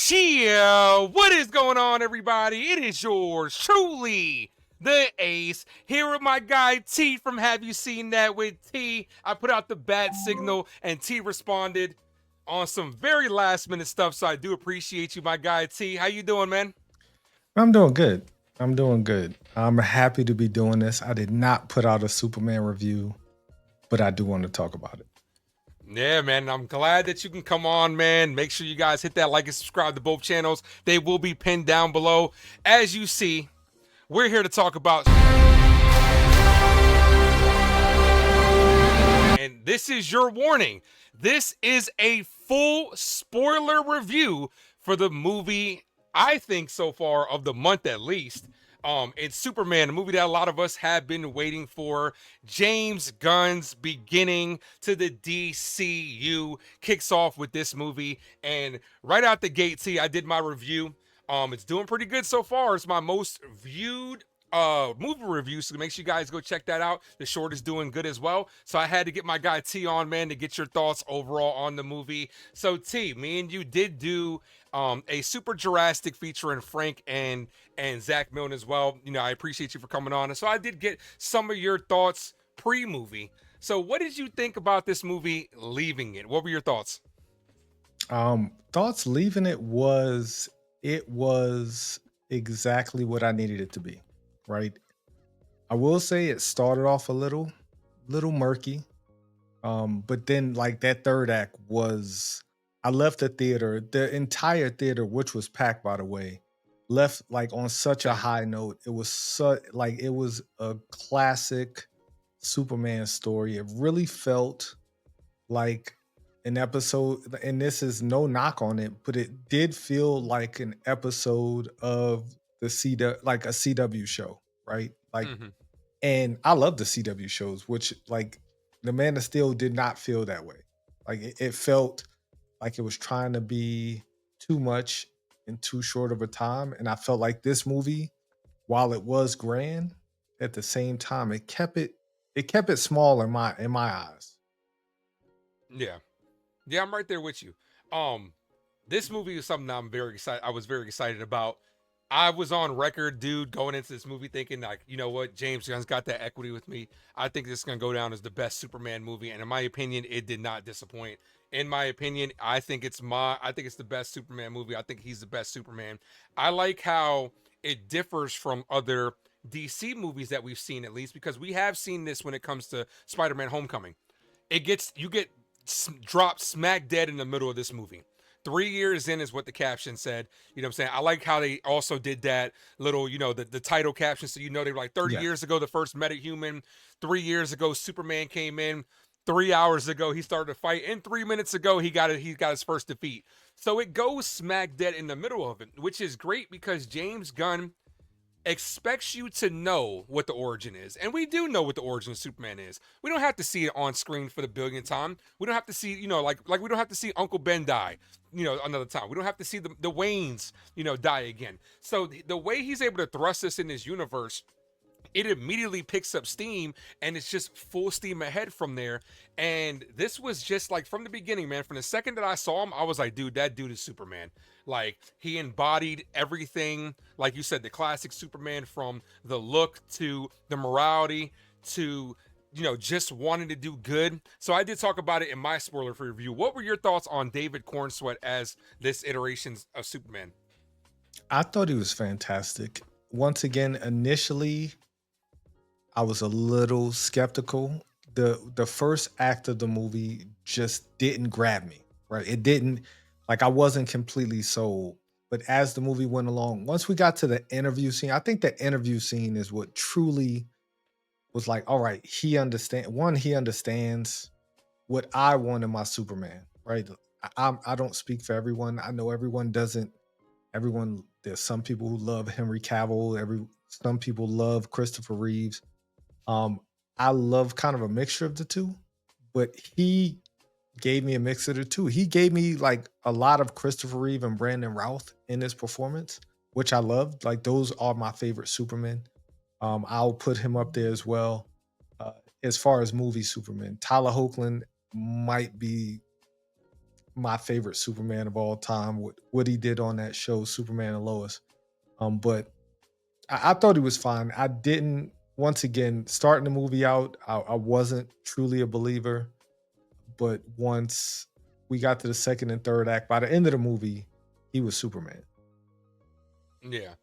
Chill! What is going on, everybody? It is yours truly, the Ace, here with my guy T from Have You Seen That with T. I put out the bat signal, and T responded on some very last minute stuff, so I do appreciate you, my guy T. How you doing, man? I'm doing good. I'm doing good. I'm happy to be doing this. I did not put out a Superman review, but I do want to talk about it. Yeah, man, I'm glad that you can come on, man. Make sure you guys hit that like and subscribe to both channels. They will be pinned down below. As you see, we're here to talk about, and this is your warning. This is a full spoiler review for the movie, I think so far of the month at least. It's Superman, a movie that a lot of us have been waiting for. James Gunn's beginning to the DCU kicks off with this movie, and right out the gate, see, I did my review. It's doing pretty good so far. It's my most viewed movie review, so make sure you guys go check that out. The short is doing good as well, so I had to get my guy T on, man, to get your thoughts overall on the movie. So T, me and you did do a Super Jurassic featuring Frank and Zach Milne as well. You know, I appreciate you for coming on, and so I did get some of your thoughts pre-movie. So what did you think about this movie leaving it? What were your thoughts? Thoughts leaving it was exactly what I needed it to be, right? I will say it started off a little murky. But then like that third act was I left the entire theater, which was packed by the way, left like on such a Same. high note. It was it was a classic Superman story. It really felt like an episode, and this is no knock on it, but it did feel like an episode of the CW, like a CW show, right? Like, Mm-hmm. and I love the CW shows, which like the Man of Steel did not feel that way. Like it felt like it was trying to be too much in too short of a time, and I felt like this movie, while it was grand, at the same time it kept it small in my eyes. Yeah. Yeah, I'm right there with you. Um, this movie is something I'm very excited. I was very excited about. I was on record, dude, going into this movie thinking like, you know what, James Gunn's got that equity with me. I think this is gonna go down as the best Superman movie, and in my opinion, it did not disappoint. In my opinion, I think it's the best Superman movie. I think he's the best Superman. I like how it differs from other DC movies that we've seen, at least because we have seen this when it comes to Spider-Man: Homecoming. You get dropped smack dead in the middle of this movie. 3 years in is what the caption said. You know what I'm saying? I like how they also did that little, the title caption. So, they were like 30 Yeah. years ago, the first metahuman. 3 years ago, Superman came in. 3 hours ago, he started to fight. And 3 minutes ago, he got his first defeat. So it goes smack dead in the middle of it, which is great because James Gunn expects you to know what the origin is. And we do know what the origin of Superman is. We don't have to see it on screen for the billionth time. We don't have to see, like we don't have to see Uncle Ben die, another time. We don't have to see the Waynes, die again. So the way he's able to thrust us in this universe, it immediately picks up steam and it's just full steam ahead from there. And this was just like from the beginning, man. From the second that I saw him, I was like, dude, that dude is Superman. Like he embodied everything, like you said, the classic Superman, from the look to the morality to just wanting to do good. So I did talk about it in my spoiler free review. What were your thoughts on David Cornsweet as this iteration of Superman? I thought he was fantastic. Once again, initially I was a little skeptical. The first act of the movie just didn't grab me, right? It didn't, like I wasn't completely sold. But as the movie went along, once we got to the interview scene, I think the interview scene is what truly was like, all right, he understands what I want in my Superman, right? I don't speak for everyone. I know everyone doesn't. Everyone, there's some people who love Henry Cavill. Some people love Christopher Reeves. Um, I love kind of a mixture of the two, but he gave me a mix of the two. He gave me like a lot of Christopher Reeve and Brandon Routh in his performance, which I loved. Like those are my favorite Supermen. I'll put him up there as well. Uh, as far as movie Superman, Tyler Hoechlin might be my favorite Superman of all time. What he did on that show, Superman and Lois. But I thought he was fine. I didn't. Once again, starting the movie out, I wasn't truly a believer. But once we got to the second and third act, by the end of the movie, he was Superman. Yeah.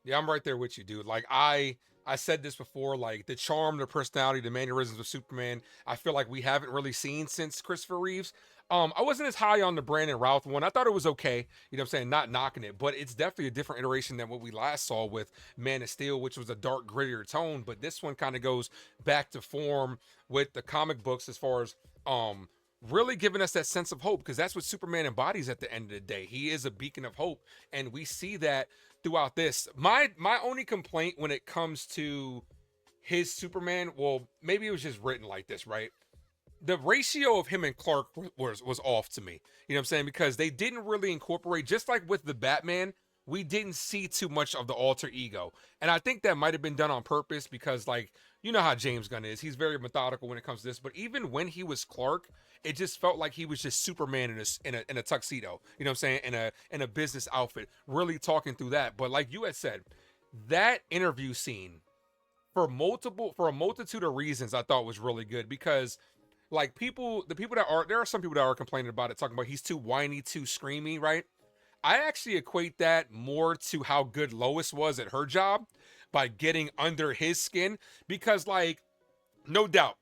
Yeah, I'm right there with you, dude. Like I said this before, like the charm, the personality, the mannerisms of Superman, I feel like we haven't really seen since Christopher Reeves. I wasn't as high on the Brandon Routh one. I thought it was okay, you know what I'm saying, not knocking it, but it's definitely a different iteration than what we last saw with Man of Steel, which was a dark, grittier tone. But this one kind of goes back to form with the comic books as far as really giving us that sense of hope, because that's what Superman embodies at the end of the day. He is a beacon of hope, and we see that throughout this. My only complaint when it comes to his Superman, well, maybe it was just written like this, right? The ratio of him and Clark was off to me. You know what I'm saying? Because they didn't really incorporate, just like with the Batman, we didn't see too much of the alter ego. And I think that might have been done on purpose because, like, you know how James Gunn is. He's very methodical when it comes to this. But even when he was Clark, it just felt like he was just Superman in a tuxedo. You know what I'm saying? In a business outfit, really talking through that. But like you had said, that interview scene for a multitude of reasons I thought was really good because like the people that are there are some people that are complaining about it, talking about he's too whiny, too screamy, right? I actually equate that more to how good Lois was at her job by getting under his skin because like no doubt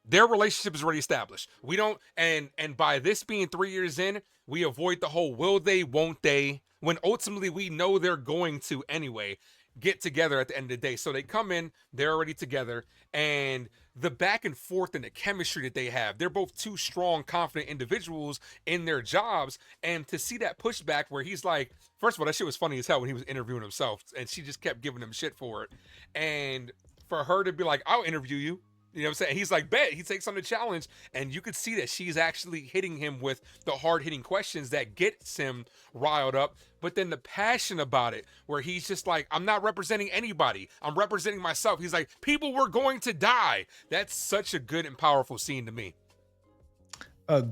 their relationship is already established. We don't and by this being 3 years in, we avoid the whole will they, won't they, when ultimately we know they're going to anyway get together at the end of the day. So they come in, they're already together, and the back and forth and the chemistry that they have, they're both two strong, confident individuals in their jobs. And to see that pushback where he's like, first of all, that shit was funny as hell when he was interviewing himself, and she just kept giving him shit for it. And for her to be like, I'll interview you. You know what I'm saying? He's like, bet. He takes on the challenge. And you could see that she's actually hitting him with the hard hitting questions that gets him riled up. But then the passion about it, where he's just like, I'm not representing anybody. I'm representing myself. He's like, people were going to die. That's such a good and powerful scene to me.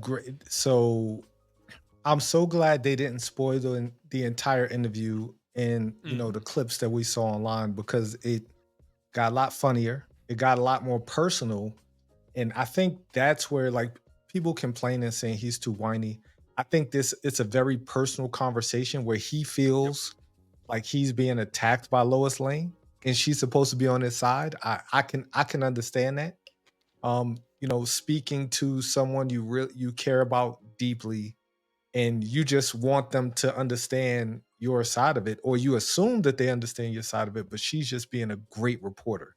Great. So I'm so glad they didn't spoil the entire interview and the Mm-hmm. clips that we saw online because it got a lot funnier. It got a lot more personal. And I think that's where like people complaining saying he's too whiny. I think this it's a very personal conversation where he Yep. feels like he's being attacked by Lois Lane and she's supposed to be on his side. I can understand that. Speaking to someone you care about deeply and you just want them to understand your side of it, or you assume that they understand your side of it, but she's just being a great reporter.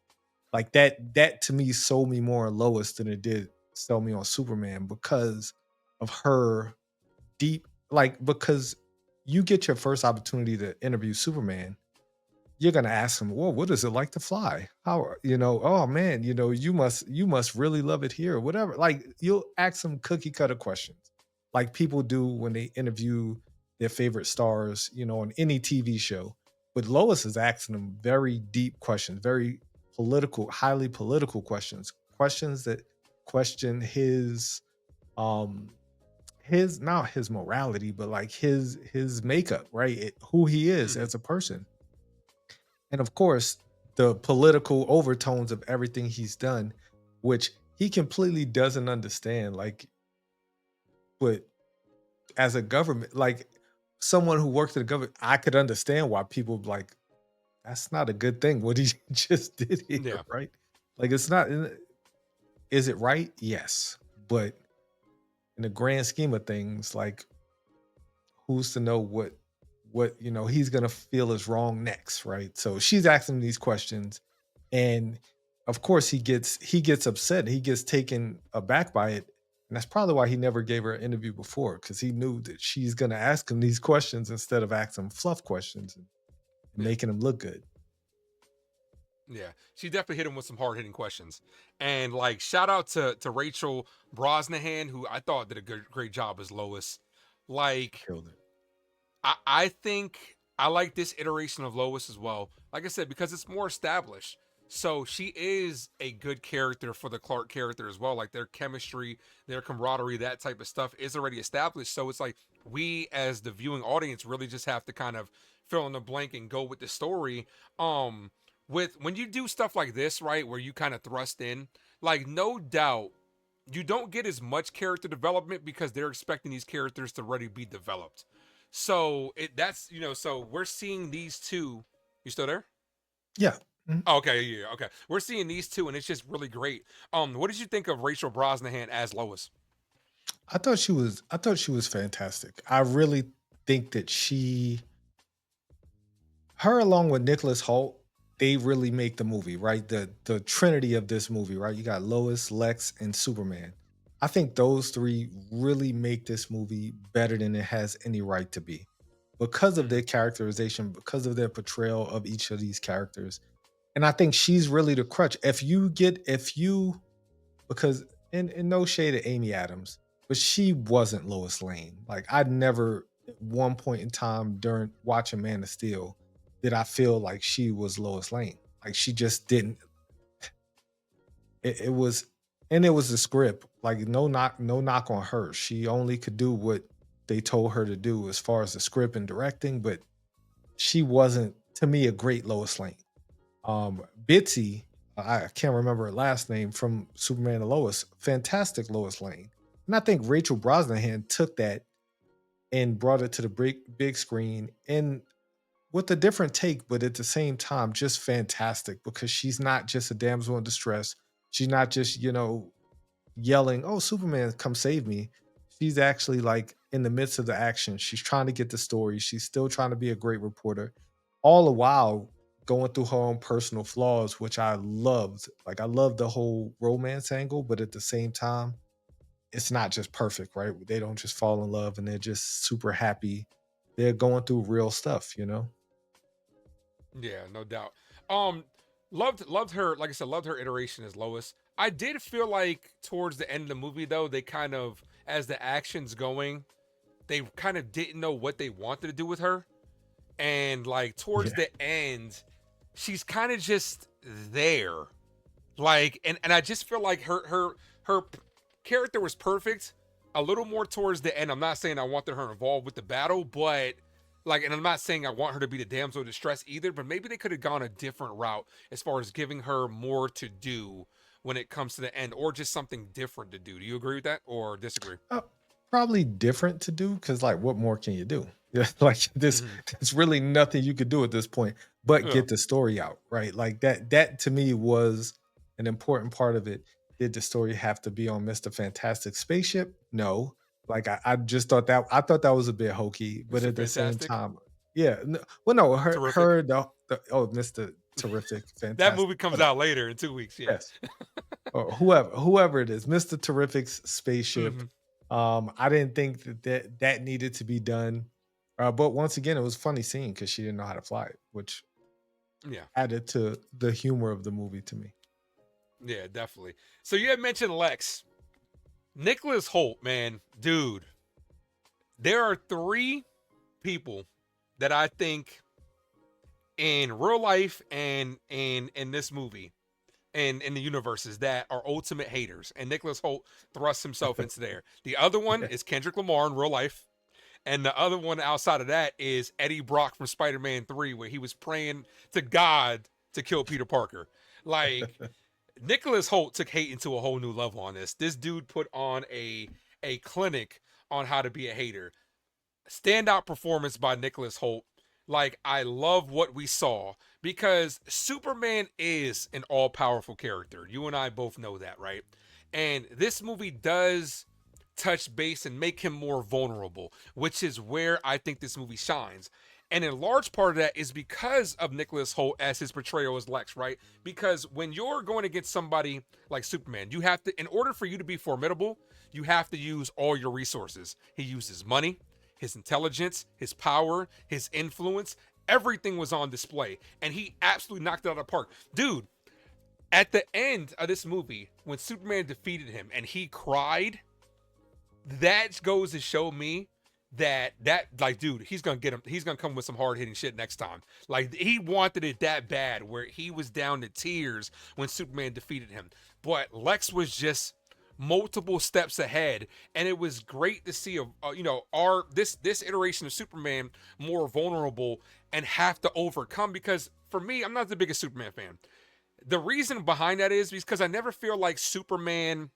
Like that to me sold me more on Lois than it did sell me on Superman because of her deep because you get your first opportunity to interview Superman, you're gonna ask him, well, what is it like to fly? Oh man, you must really love it here, or whatever. Like you'll ask some cookie cutter questions, like people do when they interview their favorite stars, on any TV show. But Lois is asking them very deep questions, very political, highly political questions, questions that question um his not his morality, but like his makeup, right? Who he is Mm-hmm. as a person, and of course, the political overtones of everything he's done, which he completely doesn't understand. Like, but as a government, like someone who works in the government, I could understand why people like that's not a good thing. What he just did here, Yeah. right? Like, it's not. Is it right? Yes, but in the grand scheme of things, like who's to know what he's gonna feel is wrong next, right? So she's asking him these questions, and of course he gets upset, he gets taken aback by it, and that's probably why he never gave her an interview before because he knew that she's gonna ask him these questions instead of asking him fluff questions and Yeah. making him look good. Yeah, she definitely hit him with some hard hitting questions, and like shout out to Rachel Brosnahan, who I thought did a great job as Lois. Like Killed it. I think I like this iteration of Lois as well. Like I said, because it's more established. So she is a good character for the Clark character as well. Like their chemistry, their camaraderie, that type of stuff is already established. So it's like we as the viewing audience really just have to kind of fill in the blank and go with the story. Um with when you do stuff like this, right, where you kind of thrust in, like no doubt you don't get as much character development because they're expecting these characters to already be developed. So that's so we're seeing these two. You still there? Yeah. Mhm. Okay, yeah, okay. We're seeing these two, and it's just really great. What did you think of Rachel Brosnahan as Lois? I thought she was fantastic. I really think that her along with Nicholas Holt, they really make the movie, right? The trinity of this movie, right? You got Lois, Lex, and Superman. I think those three really make this movie better than it has any right to be because of their Mm-hmm. characterization, because of their portrayal of each of these characters. And I think she's really the crutch. If you because in no shade of Amy Adams, but she wasn't Lois Lane. Like I'd never at one point in time during watching Man of Steel did I feel like she was Lois Lane. Like she just didn't. It was, and it was the script. Like no knock on her. She only could do what they told her to do as far as the script and directing, but she wasn't to me a great Lois Lane. Bitsy, I can't remember her last name from Superman and Lois, fantastic Lois Lane. And I think Rachel Brosnahan took that and brought it to the big screen and with a different take, but at the same time, just fantastic because she's not just a damsel in distress. She's not just, yelling, "Oh, Superman, come save me." She's actually like in the midst of the action. She's trying to get the story. She's still trying to be a great reporter, all the while going through her own personal flaws, which I loved. Like I loved the whole romance angle, but at the same time, it's not just perfect, right? They don't just fall in love and they're just super happy. They're going through real stuff. Yeah, no doubt. Um, loved her. Like I said, loved her iteration as Lois. I did feel like towards the end of the movie, though, they kind of, as the action's going, they kind of didn't know what they wanted to do with her, and like towards Yeah. the end, she's kind of just there. Like, and I just feel like her character was perfect. A little more towards the end. I'm not saying I wanted her involved with the battle, but like, and I'm not saying I want her to be the damsel of distress either. But maybe they could have gone a different route as far as giving her more to do when it comes to the end, or just something different to do. Do you agree with that or disagree? Uh, Probably different to do because, like, what more can you do? Yeah, like Mm-hmm. there's really nothing you could do at this point but Yeah, get the story out, right? Like that to me was an important part of it. Did the story have to be on Mr. Fantastic spaceship? No. Like I just thought that was a bit hokey, but Mr. at the same Fantastic, time, yeah. No, well, no, her terrific. her the oh Mr. Terrific, That fantastic, movie comes whatever. out later in 2 weeks. Yeah. Yes, or whoever it is, Mr. Terrific's spaceship. Mm-hmm. I didn't think that needed to be done. But once again, it was funny seeing because she didn't know how to fly it, which Yeah. added to the humor of the movie to me. Yeah, definitely. So you had mentioned Lex. Nicholas Holt, man, dude. There are three people that I think in real life and in this movie and in the universes that are ultimate haters, and Nicholas Holt thrusts himself into there. The other one Yeah. is Kendrick Lamar in real life, and the other one outside of that is Eddie Brock from Spider-Man 3, where he was praying to God to kill Peter Parker. Like, Nicholas Holt took hate into a whole new level on this. This dude put on a clinic on how to be a hater. Standout performance by Nicholas Holt. Like, I love what we saw because Superman is an all powerful character. You and I both know that, right? And this movie does touch base and make him more vulnerable, which is where I think this movie shines. And in large part of that is because of Nicholas Holt as his portrayal as Lex, right? Because when you're going against somebody like Superman, you have to, in order for you to be formidable, you have to use all your resources. He uses money, his intelligence, his power, his influence. Everything was on display. And he absolutely knocked it out of the park. Dude, at the end of this movie, when Superman defeated him and he cried, that goes to show me that like, dude, he's gonna get him. He's gonna come with some hard hitting shit next time. Like, he wanted it that bad, where he was down to tears when Superman defeated him. But Lex was just multiple steps ahead, and it was great to see our this iteration of Superman more vulnerable and have to overcome. Because for me, I'm not the biggest Superman fan. The reason behind that is because I never feel like Superman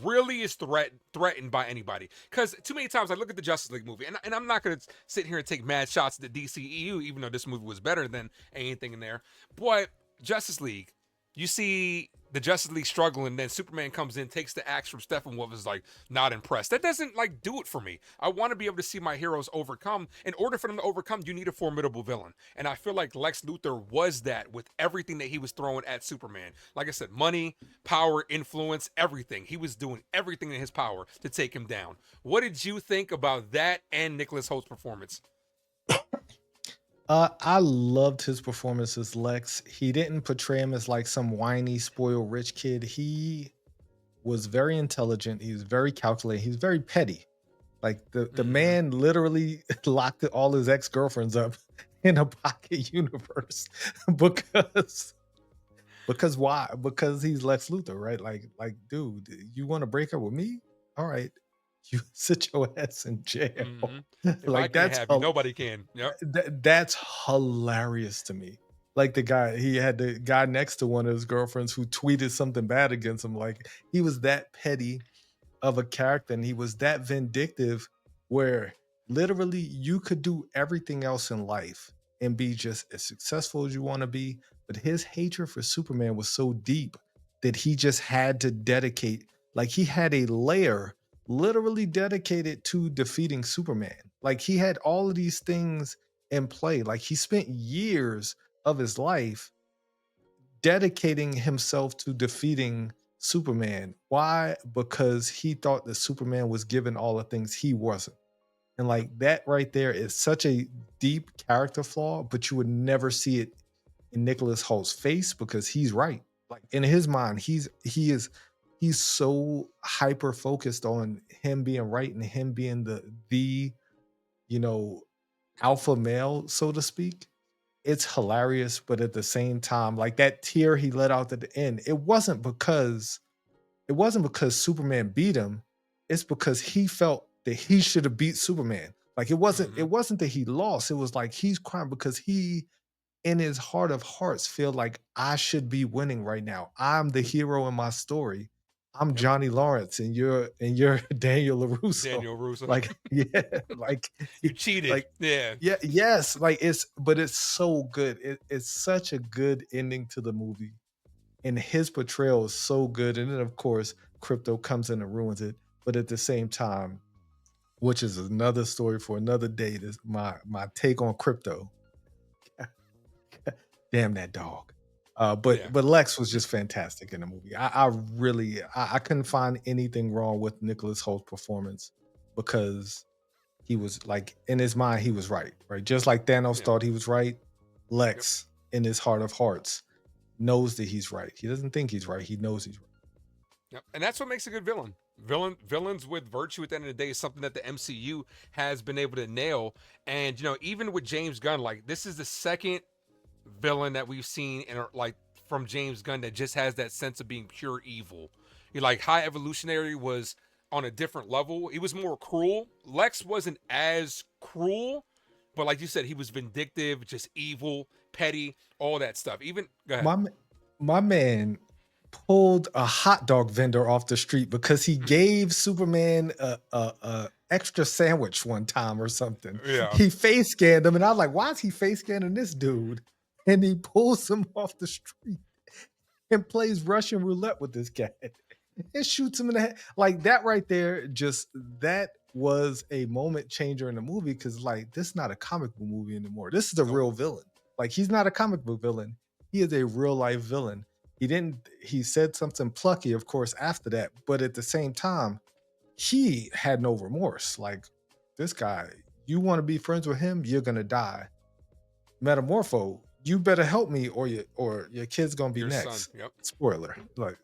really is threatened by anybody. Because too many times I look at the Justice League movie, and I'm not going to sit here and take mad shots at the DCEU, even though this movie was better than anything in there. But Justice League, you see the Justice League struggling, then Superman comes in, takes the axe from Steppenwolf, is like not impressed. That doesn't like do it for me. I want to be able to see my heroes overcome. In order for them to overcome, you need a formidable villain, and I feel like Lex Luthor was that with everything that he was throwing at Superman. Like I said, money, power, influence, everything. He was doing everything in his power to take him down. What did you think about that and Nicholas Holt's performance? I loved his performance as Lex. He didn't portray him as like some whiny, spoiled rich kid. He was very intelligent. He was very calculated. He was very petty. Like the Mm-hmm. man literally locked all his ex girlfriends up in a pocket universe because why? Because he's Lex Luthor, right? Like dude, you want to break up with me? All right, you sit your ass in jail. Mm-hmm. If I Like can't have you, nobody can. Yep. that's hilarious to me. Like the guy, he had the guy next to one of his girlfriends who tweeted something bad against him. Like he was that petty of a character and he was that vindictive where literally you could do everything else in life and be just as successful as you want to be, but his hatred for Superman was so deep that he just had to dedicate, like he had a layer literally dedicated to defeating Superman. Like he had all of these things in play. Like he spent years of his life dedicating himself to defeating Superman. Why? Because he thought that Superman was given all the things he wasn't. And like that right there is such a deep character flaw, but you would never see it in Nicholas Holt's face because he's right. Like in his mind, he's so hyper focused on him being right and him being the you know alpha male, so to speak. It's hilarious, but at the same time, like that tear he let out at the end, it wasn't because Superman beat him. It's because he felt that he should have beat Superman. Like it wasn't Mm-hmm. it wasn't that he lost. It was like he's crying because he in his heart of hearts feel like I should be winning right now. I'm the hero in my story. I'm Yep. Johnny Lawrence and you're Daniel LaRusso. Daniel Russo. Like yeah, like You cheated. like Yeah. yeah, yes, like it's so good. It's such a good ending to the movie. And his portrayal is so good. And then of course, crypto comes in and ruins it. But at the same time, which is another story for another day, this my take on crypto. Damn that dog. Yeah. But Lex was just fantastic in the movie. I couldn't find anything wrong with Nicholas Holt's performance because he was like in his mind he was right, right? Just like Thanos Yeah. thought he was right, Yep. Lex in his heart of hearts knows that he's right. He doesn't think he's right. He knows he's right. Yep. And that's what makes a good villain. Villains with virtue at the end of the day is something that the MCU has been able to nail. And even with James Gunn, like, this is the second villain that we've seen in like from James Gunn that just has that sense of being pure evil. Like, High Evolutionary was on a different level. He was more cruel. Lex wasn't as cruel, but like you said, he was vindictive, just evil, petty, all that stuff. Even go ahead. My my man pulled a hot dog vendor off the street because he gave Superman a extra sandwich one time or something. Yeah. He face scanned him, and I was like, "Why is he face scanning this dude?" And he pulls him off the street and plays Russian roulette with this cat and shoots him in the head. Like that right there, just that was a moment changer in the movie because like this is not a comic book movie anymore. This is a Nope. real villain. Like he's not a comic book villain. He is a real life villain. He said something plucky, of course, after that, but at the same time, he had no remorse. Like this guy, you want to be friends with him, you're gonna die. Metamorpho, you better help me or your kid's gonna be Your son. next. Yep. Spoiler. Like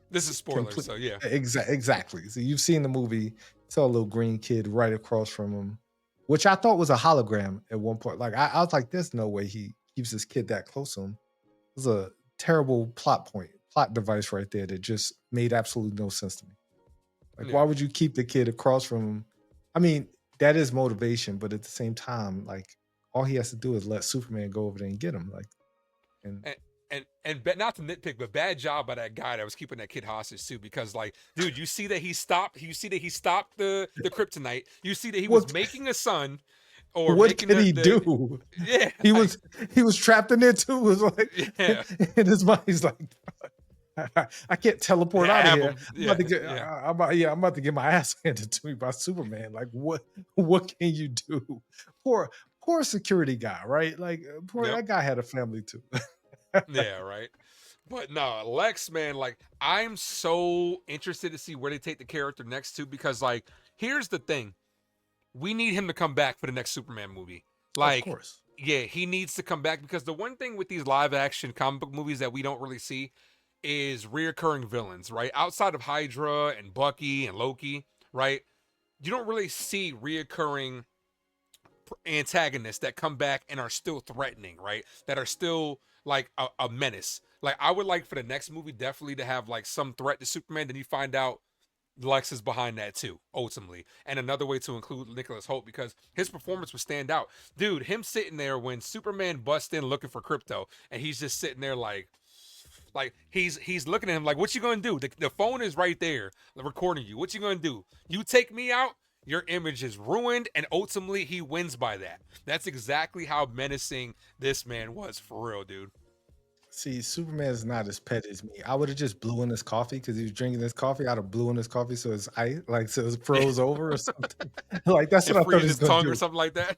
This is spoilers, complete so yeah. exactly. So you've seen the movie. saw a little green kid right across from him, which I thought was a hologram at one point. Like I was like, there's no way he keeps this kid that close to him. It was a terrible plot device right there that just made absolutely no sense to me. Like, why Yeah. would you keep the kid across from him? I mean, that is motivation, but at the same time, like all he has to do is let Superman go over there and get him. Like, and Not to nitpick, but bad job by that guy that was keeping that kid hostage too. Because like, dude, you see that he stopped. You see that he stopped the kryptonite. You see that he was what making a son or what making can he the do? yeah, He like was he was trapped in there too. It was like yeah, in his mind, he's like, I can't teleport out of have here. him. I'm about Yeah, to get yeah, I'm about to get my ass handed to me by Superman. Like what can you do? Poor poor security guy, right? Like poor yep, that guy had a family too. yeah, right. But no, Lex, man, like I'm so interested to see where they take the character next to because like here's the thing. We need him to come back for the next Superman movie. Of Like, course. yeah, he needs to come back because the one thing with these live action comic book movies that we don't really see is reoccurring villains, right? Outside of Hydra and Bucky and Loki, right? You don't really see reoccurring antagonists that come back and are still threatening, right? That are still like a menace. Like I would like for the next movie definitely to have like some threat to Superman. Then you find out Lex is behind that too, ultimately. And another way to include Nicholas Holt because his performance would stand out. Dude, him sitting there when Superman busts in looking for crypto and he's just sitting there like he's looking at him like, what you gonna do? The phone is right there recording you. What you gonna do? You take me out? Your image is ruined, and ultimately he wins by that. That's exactly how menacing this man was for real, dude. See, Superman's not as petty as me. I would have just blew in his coffee because he was drinking his coffee. I'd have blew in his coffee so his ice, like so his Yeah. froze over or something. Like that's And what I thought he freeze was his gonna tongue or do. something like that.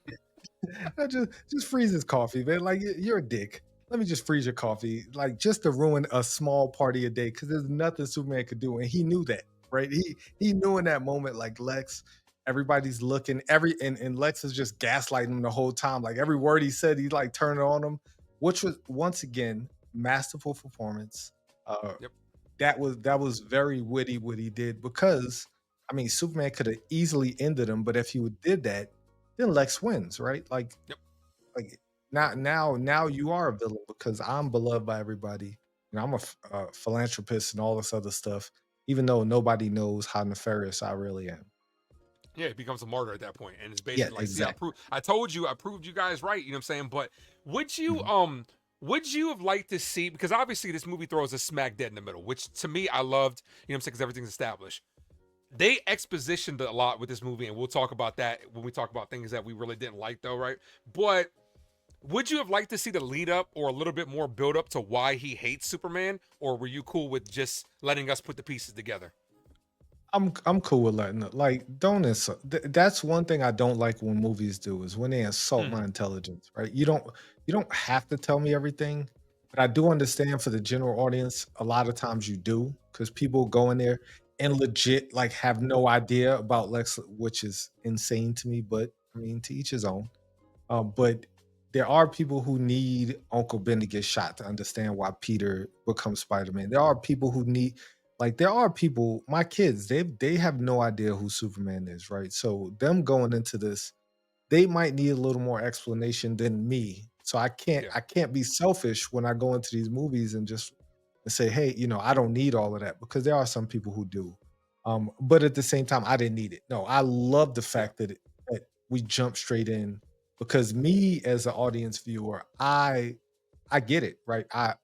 I just freeze his coffee, man. Like you're a dick. Let me just freeze your coffee, like just to ruin a small party a day because there's nothing Superman could do, and he knew that, right? He knew in that moment, like Lex, everybody's looking, and Lex is just gaslighting him the whole time. Like every word he said, he like turned on him, which was once again masterful performance. Uh, Yep. that was very witty what he did because I mean Superman could have easily ended him, but if he would did that, then Lex wins, right? Yep. Like now you are a villain because I'm beloved by everybody. You know, I'm a philanthropist and all this other stuff, even though nobody knows how nefarious I really am. Yeah, he becomes a martyr at that point, and it's Yeah, basically like, see, exactly. I told you, I proved you guys right. You know what I'm saying? But would you Mhm. um would you have liked to see because obviously this movie throws a smack dead in the middle, which to me I loved. You know what I'm saying? Because everything's established. They expositioned a lot with this movie, and we'll talk about that when we talk about things that we really didn't like, though, right? But would you have liked to see the lead up or a little bit more build up to why he hates Superman, or were you cool with just letting us put the pieces together? I'm cool with letting it. Like, don't insult. That's one thing I don't like when movies do is when they insult Mm-hmm. my intelligence. Right? You don't have to tell me everything, but I do understand for the general audience. A lot of times you do because people go in there and legit like have no idea about Lex, which is insane to me. But I mean, to each his own. But there are people who need Uncle Ben to get shot to understand why Peter becomes Spider-Man. There are people who need there are people, my kids, they have no idea who Superman is, right? So them going into this, they might need a little more explanation than me. So I can't Yeah, I can't be selfish when I go into these movies and just say, hey, I don't need all of that because there are some people who do. But at the same time, I didn't need it. No, I love the yeah, fact that we jump straight in because me as an audience viewer, I get it, right? I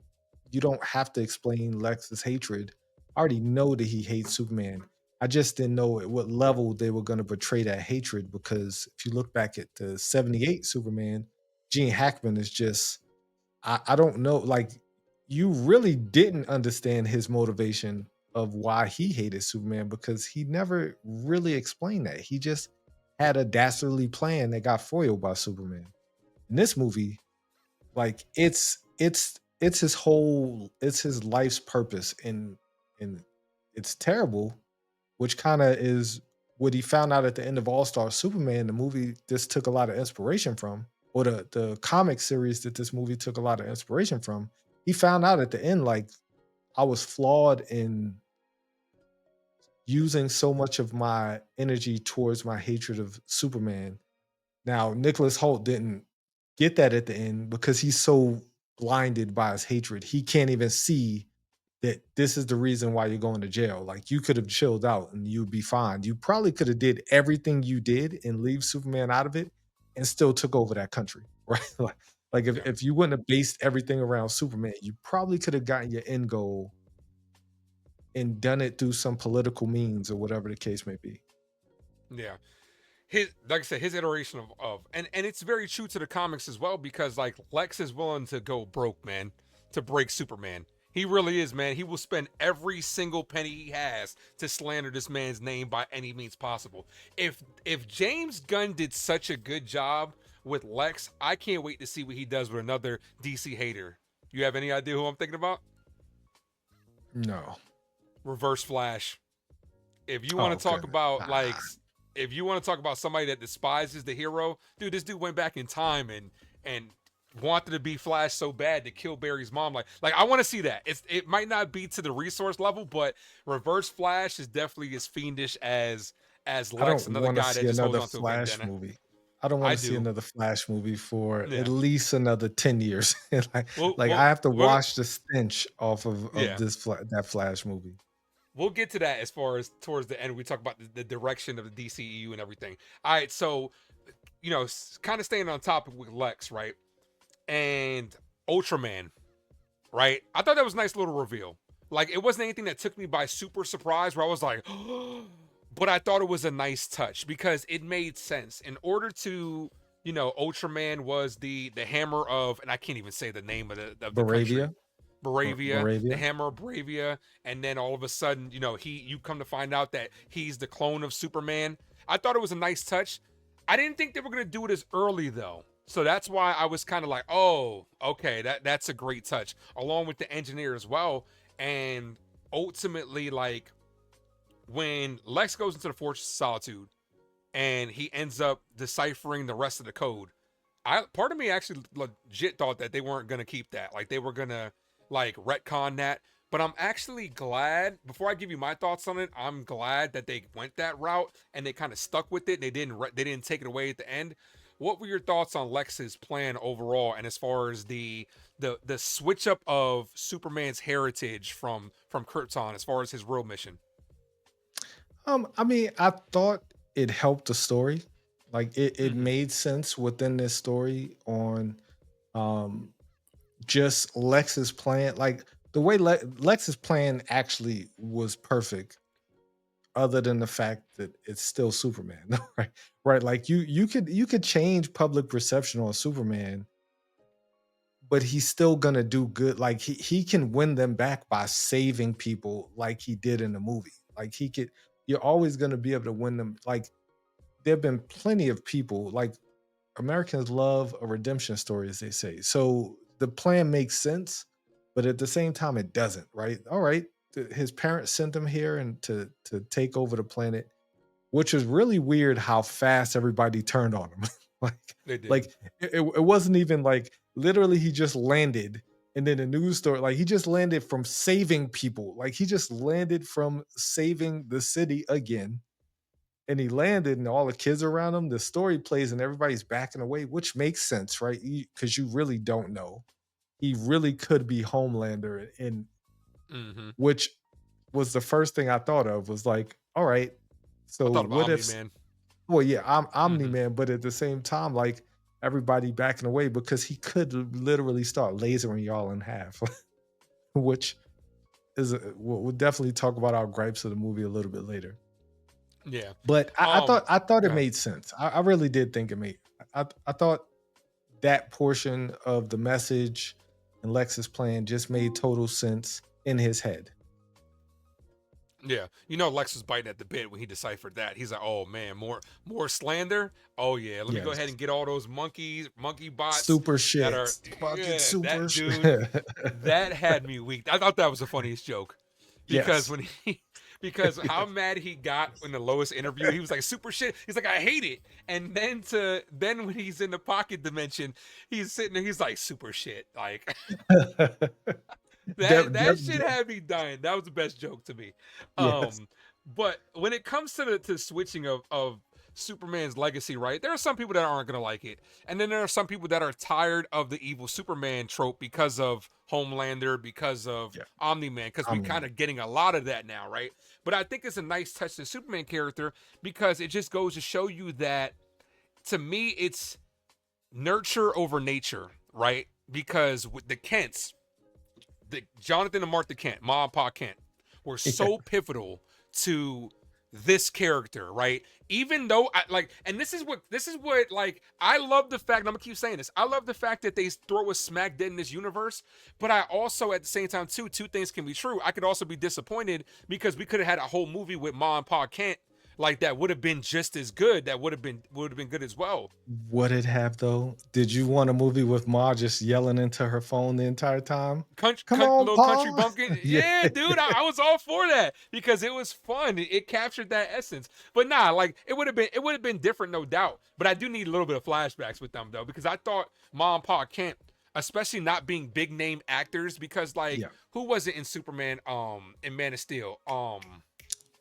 You don't have to explain Lex's hatred. I already know that he hates Superman. I just didn't know at what level they were going to portray that hatred because if you look back at the 78 Superman, Gene Hackman is just I don't know, like you really didn't understand his motivation of why he hated Superman because he never really explained that. He just had a dastardly plan that got foiled by Superman. In this movie, like it's his life's purpose and it's terrible, which kind of is what he found out at the end of All Star Superman. The movie this took a lot of inspiration from, or the comic series that this movie took a lot of inspiration from. He found out at the end, like I was flawed in using so much of my energy towards my hatred of Superman. Now, Nicholas Hoult didn't get that at the end because he's so blinded by his hatred. He can't even see that this is the reason why you're going to jail. Like you could have chilled out and you'd be fine. You probably could have did everything you did and leave Superman out of it and still took over that country, right? Like Yeah. if you wouldn't have based everything around Superman, you probably could have gotten your end goal and done it through some political means or whatever the case may be. Yeah. His, like I said, his iteration of and it's very true to the comics as well, because like Lex is willing to go broke, man, to break Superman. He really is, man. He will spend every single penny he has to slander this man's name by any means possible. If James Gunn did such a good job with Lex, I can't wait to see what he does with another DC hater. You have any idea who I'm thinking about? No. Reverse Flash. If you Oh want to talk goodness. about like, if you want to talk about somebody that despises the hero, dude, this dude went back in time and wanted to be Flash so bad to kill Barry's mom. Like I want to see that. It might not be to the resource level, but Reverse Flash is definitely as fiendish as I Lex, don't another wanna guy that see just holds another on to a Flash bandana. movie. I don't I wanna see do. another Flash movie for at Yeah. least another 10 years. Like We'll like, I we'll have to we'll wash the stench off of yeah. this that Flash movie. We'll get to that as far as towards the end. We talk about the direction of the DCEU and everything. All right, so kind of staying on topic with Lex, right? And Ultraman, right? I thought that was a nice little reveal. Like it wasn't anything that took me by super surprise where I was like, but I thought it was a nice touch because it made sense. In order to, Ultraman was the hammer of, and I can't even say the name of the country. Baravia? Bravia, the Baravia? hammer of Bravia, and then all of a sudden, you come to find out that he's the clone of Superman. I thought it was a nice touch. I didn't think they were gonna do it as early though. So that's why I was kind of like, oh, okay, that's a great touch, along with the engineer as well. And ultimately, like when Lex goes into the Fortress of Solitude and he ends up deciphering the rest of the code, part of me actually legit thought that they weren't gonna keep that, like they were gonna like retcon that. But I'm actually glad. Before I give you my thoughts on it, I'm glad that they went that route and they kind of stuck with it. And they didn't take it away at the end. What were your thoughts on Lex's plan overall, and as far as the switch up of Superman's heritage from Krypton, as far as his real mission? I mean, I thought it helped the story. Like, it Mm-hmm. made sense within this story on, um, just Lex's plan. Like, the way Lex's plan actually was perfect other than the fact that it's still Superman, right? Right, like you could change public perception on Superman, but he's still gonna do good. Like he can win them back by saving people, like he did in the movie. Like he could, you're always gonna be able to win them. Like there've been plenty of people. Like Americans love a redemption story, as they say. So the plan makes sense, but at the same time, it doesn't. Right? All right, his parents sent him here and to take over the planet, which is really weird how fast everybody turned on him. like They did. like it wasn't even like literally he just landed and then the news story like he just landed from saving people. Like he just landed from saving the city again. And he landed and all the kids around him, the story plays and everybody's backing away, which makes sense, right? Because you really don't know. He really could be Homelander, and Mm-hmm. which was the first thing I thought of was like, all right, I so thought about what Omni if Man. well, yeah, I'm Omni Mm-hmm. Man, but at the same time, like everybody backing away because he could literally start lasering y'all in half, which is we'll definitely talk about our gripes of the movie a little bit later. Yeah. But I thought it Go ahead. made sense. I really did think it made. I thought that portion of the message and Lex's plan just made total sense in his head. Yeah, Lex was biting at the bit when he deciphered that. He's like, "Oh man, more slander. Oh yeah, let me go ahead Yes, and get all those monkey bots super that are." shit, fucking Yeah, super that dude, shit. that had me weak. I thought that was the funniest joke because Yes. when he, because how mad he got in the lowest interview, he was like, "Super shit." He's like, "I hate it," and then when he's in the pocket dimension, he's sitting there. He's like, "Super shit." Like Def that def shit had me dying. That was the best joke to me. yes. Um, But when it comes to the switching of Superman's legacy, right? There are some people that aren't gonna like it, and then there are some people that are tired of the evil Superman trope because of Homelander, because of Yeah, Omni Man, because we Omni kind Man. of getting a lot of that now, right? But I think it's a nice touch to the Superman character because it just goes to show you that, to me, it's nurture over nature, right? Because with the Kents, the Jonathan and Martha Kent, Ma and Pa Kent, were Yeah, so pivotal to this character, right? Even though I like, and this is what like I love the fact, and I'm gonna keep saying this. I love the fact that they throw a smack dead in this universe, but I also at the same time too, two things can be true. I could also be disappointed because we could have had a whole movie with Ma and Pa Kent like that would have been just as good. That would have been good as well. would it have though? Did you want a movie with Ma just yelling into her phone the entire time? Come on, Little country Pa. bumpkin. Yeah. Yeah, dude, I was all for that because it was fun. It captured that essence. But nah, like it would have been different, no doubt. But I do need a little bit of flashbacks with them though, because I thought Mom and Pa Kent, especially not being big name actors, because like Yeah. who was it in Superman, in Man of Steel?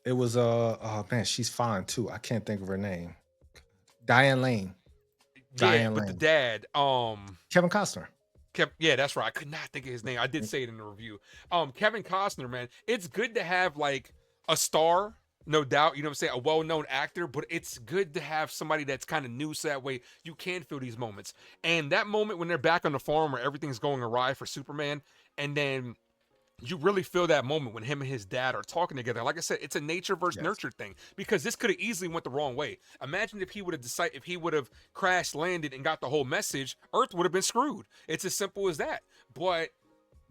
It was oh man, she's fine too. I can't think of her name. Diane Lane. Yeah, Diane but the Lane. dad, Kevin Costner. Yeah, that's right. I could not think of his name. I did say it in the review. Kevin Costner, man. It's good to have like a star, no doubt, you know what I'm saying, a well-known actor, but it's good to have somebody that's kind of new so that way you can feel these moments. And that moment when they're back on the farm where everything's going awry for Superman, and then you really feel that moment when him and his dad are talking together. Like I said, it's a nature versus Yes. nurture thing because this could have easily went the wrong way. Imagine if he would have decided, if he would have crash landed and got the whole message, Earth would have been screwed. It's as simple as that. But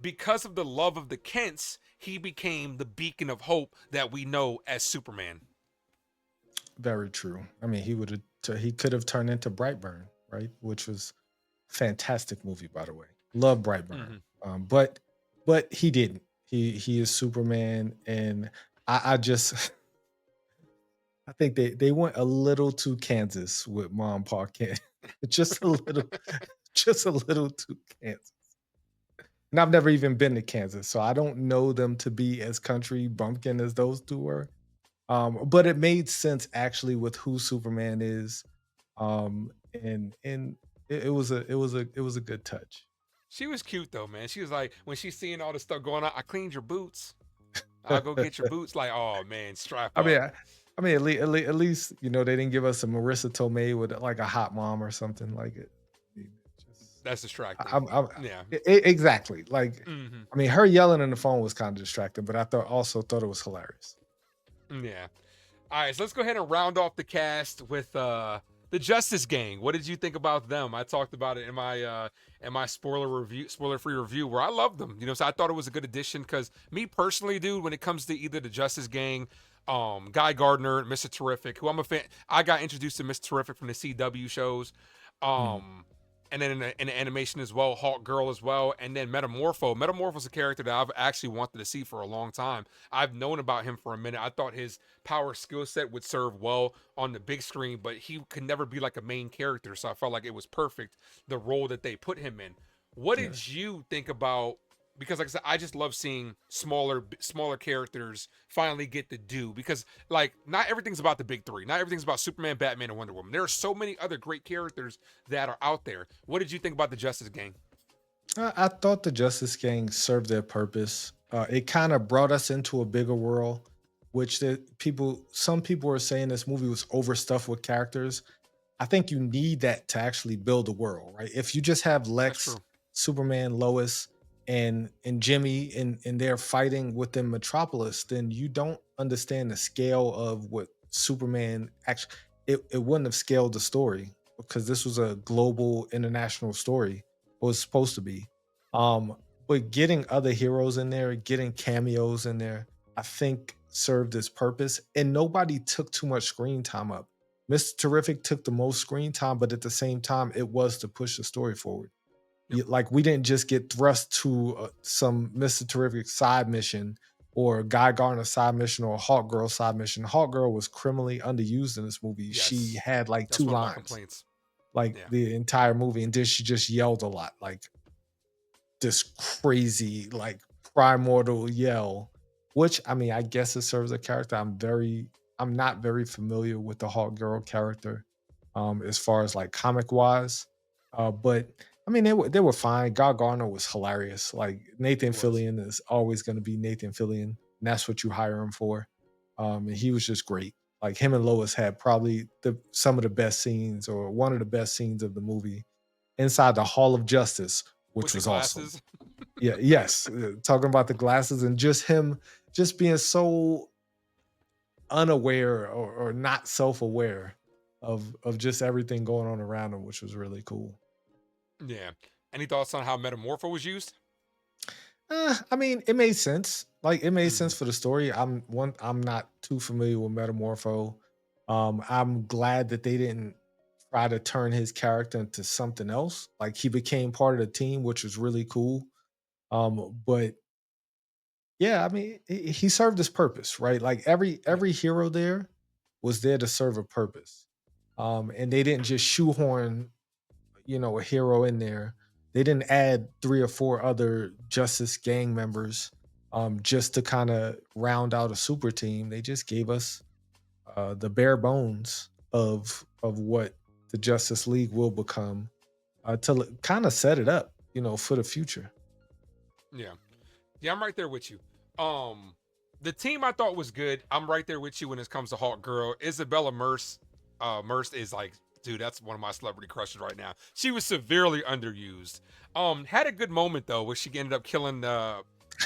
because of the love of the Kents, he became the beacon of hope that we know as Superman. Very true. I mean, he could have turned into Brightburn, right? Which was fantastic movie, by the way. Love Brightburn. Mm-hmm. But he didn't. He is Superman, and I just I think they went a little too Kansas with Mom Parkett. just a little, just a little too Kansas. And I've never even been to Kansas, so I don't know them to be as country bumpkin as those two were. But it made sense actually with who Superman is. And it was a good touch. She was cute though, man. She was like, when she's seeing all the stuff going on, I cleaned your boots. I'll go get your boots. Like, oh man, strap I mean, up. I mean, at least they didn't give us a Marissa Tomei with like a hot mom or something like it. I mean, just, That's distracting. I'm Yeah. exactly like. Mm-hmm. I mean, her yelling on the phone was kind of distracting, but I thought it was hilarious. Yeah. All right, so let's go ahead and round off the cast with the Justice Gang. What did you think about them? I talked about it in my spoiler free review, where I loved them. So I thought it was a good addition because me personally, dude, when it comes to either the Justice Gang, Guy Gardner, Mr. Terrific, who I'm a fan, I got introduced to Mr. Terrific from the CW shows. Mm, Um, and then in the animation as well, Hawk Girl as well, and then Metamorpho. Metamorpho's a character that I've actually wanted to see for a long time. I've known about him for a minute. I thought his power skill set would serve well on the big screen, but he could never be like a main character. So I felt like it was perfect, the role that they put him in. What did yes. you think about? Because like I said, I just love seeing smaller characters finally get to do, because like not everything's about the big three. Not everything's about Superman, Batman, and Wonder Woman. There are so many other great characters that are out there. What did you think about the Justice Gang? I thought the Justice Gang served their purpose. It kind of brought us into a bigger world, which some people are saying this movie was overstuffed with characters. I think you need that to actually build a world, right? If you just have That's Lex, true. Superman, Lois, and Jimmy, and they're fighting within Metropolis, then you don't understand the scale of what Superman actually. It wouldn't have scaled the story because this was a global, international story. It was supposed to be. Um, but getting other heroes in there, getting cameos in there, I think served its purpose, and nobody took too much screen time up. Mr. Terrific took the most screen time, but at the same time, it was to push the story forward. Yep. Like we didn't just get thrust to some Mr. Terrific side mission or Guy Gardner side mission or Hawk Girl side mission. Hawk Girl was criminally underused in this movie. She Yes. had like That's two one of my lines, complaints. like Yeah. the entire movie, and then she just yelled a lot, like this crazy, like primordial yell which I mean, I guess it serves a character. I'm not very familiar with the Hawk Girl character, as far as like comic wise. But I mean, they were fine. God Garner was hilarious. Like Nathan He was. Fillion is always going to be Nathan Fillion, and that's what you hire him for. And he was just great. Like him and Lois had probably some of the best scenes, or one of the best scenes of the movie, inside the Hall of Justice, With which the was awesome. glasses. Yeah, yes, talking about the glasses and just him just being so unaware, or not self-aware of just everything going on around him, which was really cool. Yeah. Any thoughts on how Metamorpho was used? I mean, it made sense. Like it made Mhm. sense for the story. I'm not too familiar with Metamorpho. I'm glad that they didn't try to turn his character into something else. Like he became part of the team, which was really cool. But yeah, I mean, he served his purpose, right? Like Yeah. every hero there was there to serve a purpose. And they didn't just shoehorn, a hero in there. They didn't add three or four other Justice gang members, just to kind of round out a super team. They just gave us the bare bones of what the Justice League will become, to kind of set it up, for the future. Yeah. Yeah, I'm right there with you. Um, the team I thought was good. I'm right there with you when it comes to Hawk Girl. Isabella Merce, Merce is like, dude, that's one of my celebrity crushes right now. She was severely underused. Had a good moment though, where she ended up killing the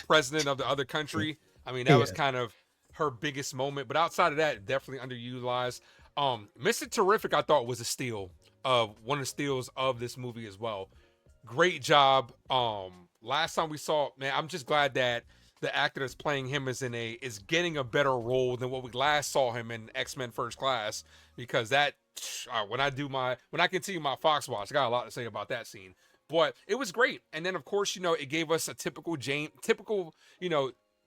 president of the other Yeah. country. I mean, that was Yeah. kind of her biggest moment. But outside of that, definitely underutilized. Mr. Terrific, I thought was a steal of one of the steals of this movie as well. Great job. Last time we saw, man, I'm just glad that the actor that's playing him is getting a better role than what we last saw him in X-Men First Class, because that when I continue my Fox watch, I got a lot to say about that scene. But it was great. And then of course, it gave us a typical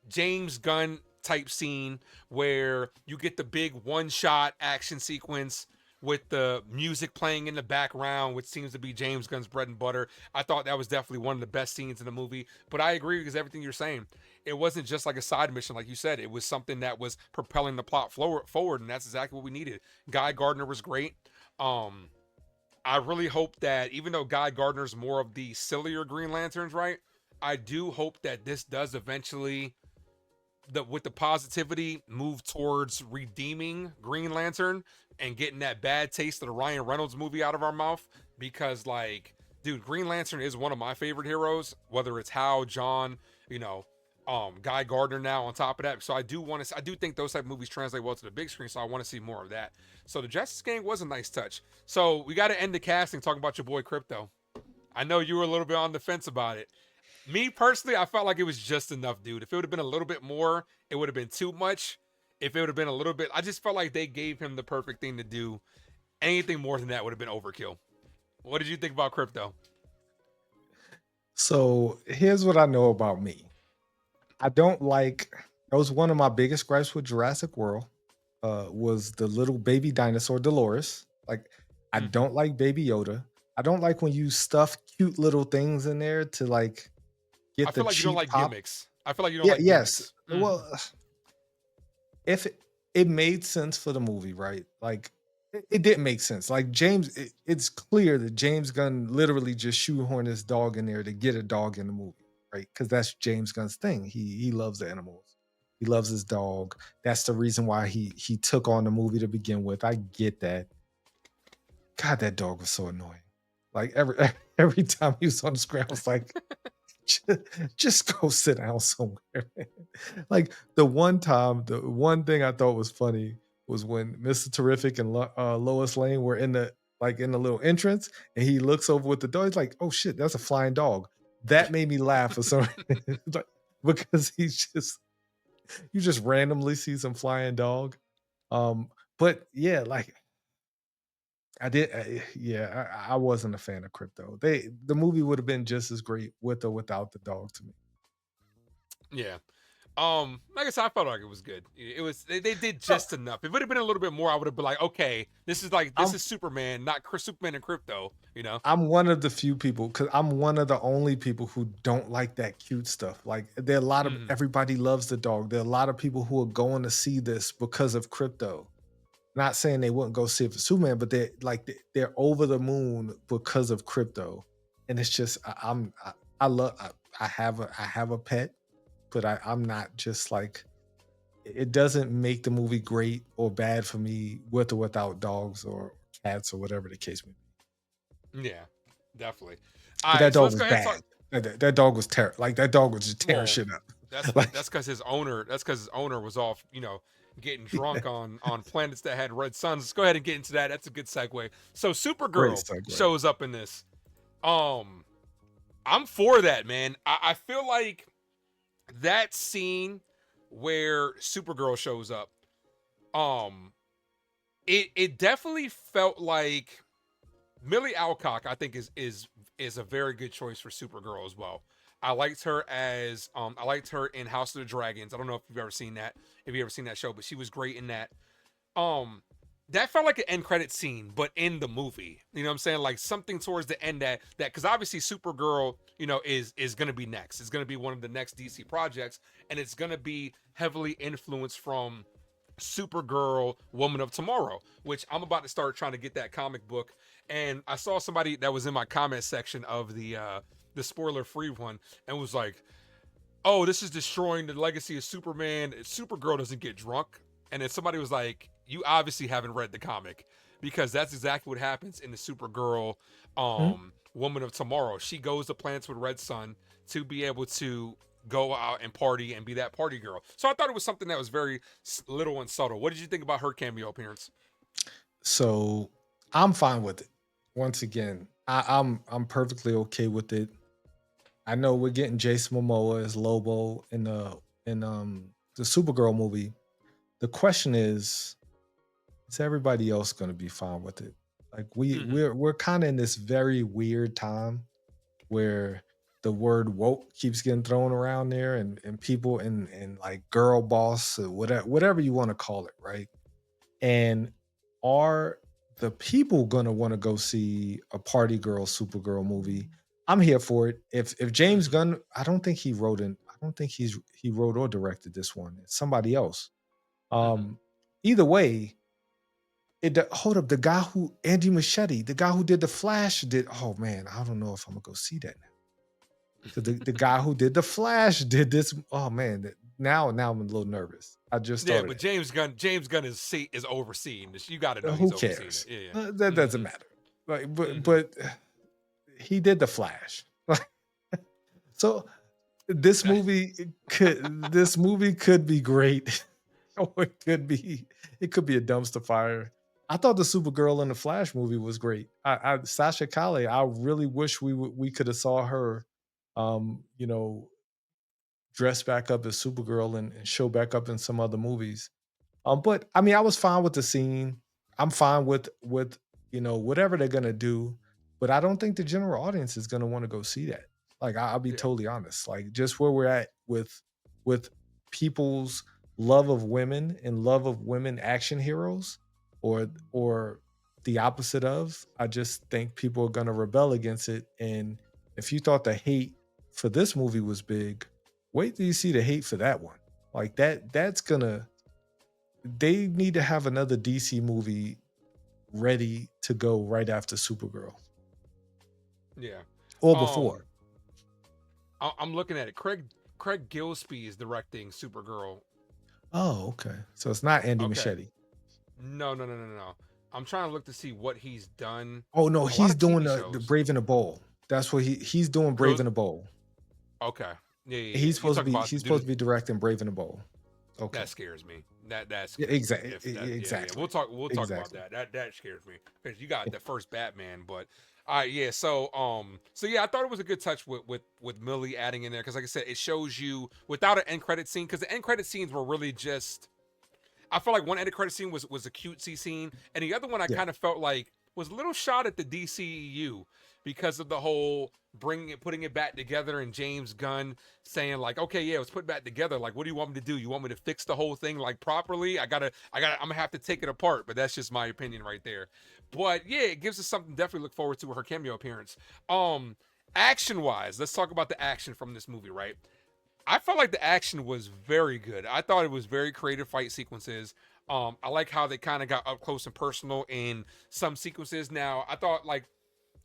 James Gunn type scene where you get the big one shot action sequence with the music playing in the background, which seems to be James Gunn's bread and butter. I thought that was definitely one of the best scenes in the movie. But I agree because everything you're saying, it wasn't just like a side mission, like you said. It was something that was propelling the plot forward, and that's exactly what we needed. Guy Gardner was great. Um, I really hope that even though Guy Gardner's more of the sillier Green Lanterns, right? I do hope that this does eventually with the positivity move towards redeeming Green Lantern and getting that bad taste of the Ryan Reynolds movie out of our mouth, because like, dude, Green Lantern is one of my favorite heroes, whether it's Hal, John, you know, Guy Gardner now on top of that. So I do think those type of movies translate well to the big screen, so I want to see more of that. So the Justice Gang was a nice touch. So we got to end the casting talking about your boy Crypto. I know you were a little bit on the fence about it. Me personally, I felt like it was just enough, dude. If it would have been a little bit more, it would have been too much. If it would have been a little bit, I just felt like they gave him the perfect thing to do. Anything more than that would have been overkill. What did you think about Crypto? So here's what I know about me. I don't like that was one of my biggest gripes with Jurassic World, was the little baby dinosaur Dolores. Like, I Mm-hmm. don't like Baby Yoda. I don't like when you stuff cute little things in there to like I get the feel like you don't cheap like pop. gimmicks. I feel like you don't Yeah, like yes. gimmicks. Mm-hmm. Well, if it made sense for the movie, right? Like it didn't make sense. Like it's clear that James Gunn literally just shoehorned his dog in there to get a dog in the movie, right? Because that's James Gunn's thing. He loves animals. He loves his dog. That's the reason why he took on the movie to begin with. I get that. God, that dog was so annoying. Like every every time he was on the screen, I was like, just go sit down somewhere. Like the one time, the one thing I thought was funny was when Mr. Terrific and Lois Lane were in the little entrance, and he looks over with the dog. He's like, "Oh shit, that's a flying dog." That made me laugh for some reason, like, because you just randomly see some flying dog. Um, but yeah, like yeah, I wasn't a fan of Crypto. The movie would have been just as great with or without the dog to me. Yeah. Like I said, I felt like it was good. It was they did No, just enough. If it would have been a little bit more, I would have been like, okay, this I'm is Superman, not Superman and Crypto. You know. I'm one of the few people because I'm one of the only people who don't like that cute stuff. Like there are a lot of Hmm. everybody loves the dog. There are a lot of people who are going to see this because of crypto. Not saying they wouldn't go see it for Superman, but they're over the moon because of crypto. And it's just I love I have a pet, but I'm not just like it doesn't make the movie great or bad for me with or without dogs or cats or whatever the case may be. Yeah, definitely. All But right, that so dog let's was go ahead and talk. bad. That dog was like that dog was just tearing Well, shit up. that's Like that's because his owner. That's because his owner was off. You know, getting yeah, drunk on planets that had red suns. Let's go ahead and get into that. That's a good segue. So great Supergirl segue. shows up in this. Um, I'm for that, man. I feel like that scene where Supergirl shows up. Um, it definitely felt like Millie Alcock, I think is a very good choice for Supergirl as well. I liked her in House of the Dragons. I don't know if you've ever seen that, if you ever seen that show, but she was great in that. Um that felt like an end credit scene, but in the movie. You know what I'm saying? Like something towards the end that because obviously Supergirl, you know, is gonna be next. It's gonna be one of the next DC projects, and it's gonna be heavily influenced from Supergirl Woman of Tomorrow, which I'm about to start trying to get that comic book. And I saw somebody that was in my comment section of the spoiler free one and was like, "Oh, this is destroying the legacy of Superman. Supergirl doesn't get drunk." And then somebody was like, "You obviously haven't read the comic because that's exactly what happens in the Supergirl Mhm. Woman of Tomorrow. She goes to planets with Red Sun to be able to go out and party and be that party girl." So I thought it was something that was very little and subtle. What did you think about her cameo appearance? So I'm fine with it. Once again, I'm perfectly okay with it. I know we're getting Jason Momoa as Lobo in the Supergirl movie. The question is everybody else going to be fine with it? Like Mm-hmm. we're kind of in this very weird time where the word woke keeps getting thrown around there and people and like girl boss or whatever you want to call it, right? And are the people gonna want to go see a party girl Supergirl movie? I'm here for it. If James Mm-hmm. Gunn, I don't think he wrote or directed this one. It's somebody else. Mm-hmm. Either way, hold up, the guy who Andy Machete, the guy who did the Flash did. Oh man, I don't know if I'm gonna go see that now. Because the guy who did the Flash did this. Oh man, now I'm a little nervous. I just Yeah, thought of but that. James Gunn is overseeing this. You got to know Who he's overseeing it. cares? Yeah, yeah. That doesn't Mm-hmm. matter. Like, Mm-hmm. he did the Flash. So this movie could be great, or it could be a dumpster fire. I thought the Supergirl in the Flash movie was great. Sasha Calle, I really wish we could have saw her, you know, dress back up as Supergirl and show back up in some other movies. But I mean, I was fine with the scene. I'm fine with whatever they're gonna do, but I don't think the general audience is gonna want to go see that. Like I'll be Yeah. totally honest. Like just where we're at with people's love of women and love of women action heroes, or the opposite of. I just think people are gonna rebel against it. And if you thought the hate for this movie was big, wait till you see the hate for that one. Like that's gonna they need to have another DC movie ready to go right after Supergirl Yeah. or Um, before. I'm looking at it. Craig Gillespie is directing Supergirl. Oh, okay. So it's not Andy Okay. Machete. No, no, no, no, no. I'm trying to look to see what he's done. Oh no, A lot he's of doing TV the shows. Brave and the Bold. That's what he's doing Brave Girls. and the Bold. Okay. Yeah, yeah, yeah. He's You supposed to talk be about he's the supposed dude to be directing Brave and the Bold. Okay. that scares me. That Yeah, scares me. If that, yeah, yeah. exactly. We'll talk about Exactly. that. That scares me because you got the first Batman. But all right, yeah. So yeah, I thought it was a good touch with Millie adding in there because, like I said, it shows you without an end credit scene because the end credit scenes were really just. I felt like one end credit scene was a cutesy scene, and the other one I Yeah. kind of felt like was a little shot at the DCEU because of the whole putting it back together, and James Gunn saying like, okay, yeah, let's put it back together. Like, what do you want me to do? You want me to fix the whole thing like properly? I'm gonna have to take it apart. But that's just my opinion right there. But yeah, it gives us something to definitely look forward to with her cameo appearance. Action wise, let's talk about the action from this movie, right? I felt like the action was very good. I thought it was very creative fight sequences. I like how they kind of got up close and personal in some sequences. Now, I thought like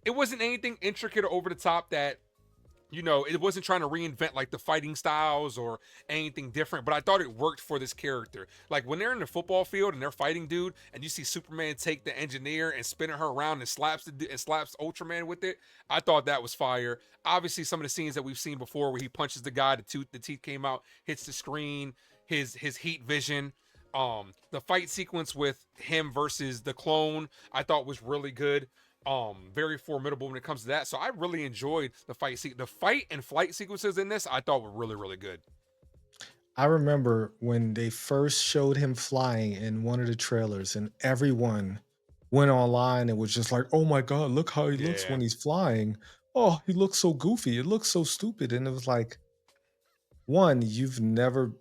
it wasn't anything intricate or over the top that it wasn't trying to reinvent like the fighting styles or anything different, but I thought it worked for this character. Like when they're in the football field and they're fighting dude, and you see Superman take the engineer and spinning her around and slaps Ultraman with it. I thought that was fire. Obviously, some of the scenes that we've seen before where he punches the guy, the teeth came out, hits the screen, his heat vision. The fight sequence with him versus the clone, I thought was really good. Very formidable when it comes to that. So I really enjoyed the fight and flight sequences in this. I thought were really really good. I remember when they first showed him flying in one of the trailers, and everyone went online and was just like, "Oh my god, look how he looks Yeah. when he's flying. Oh, he looks so goofy. It looks so stupid." And it was like, one, you've never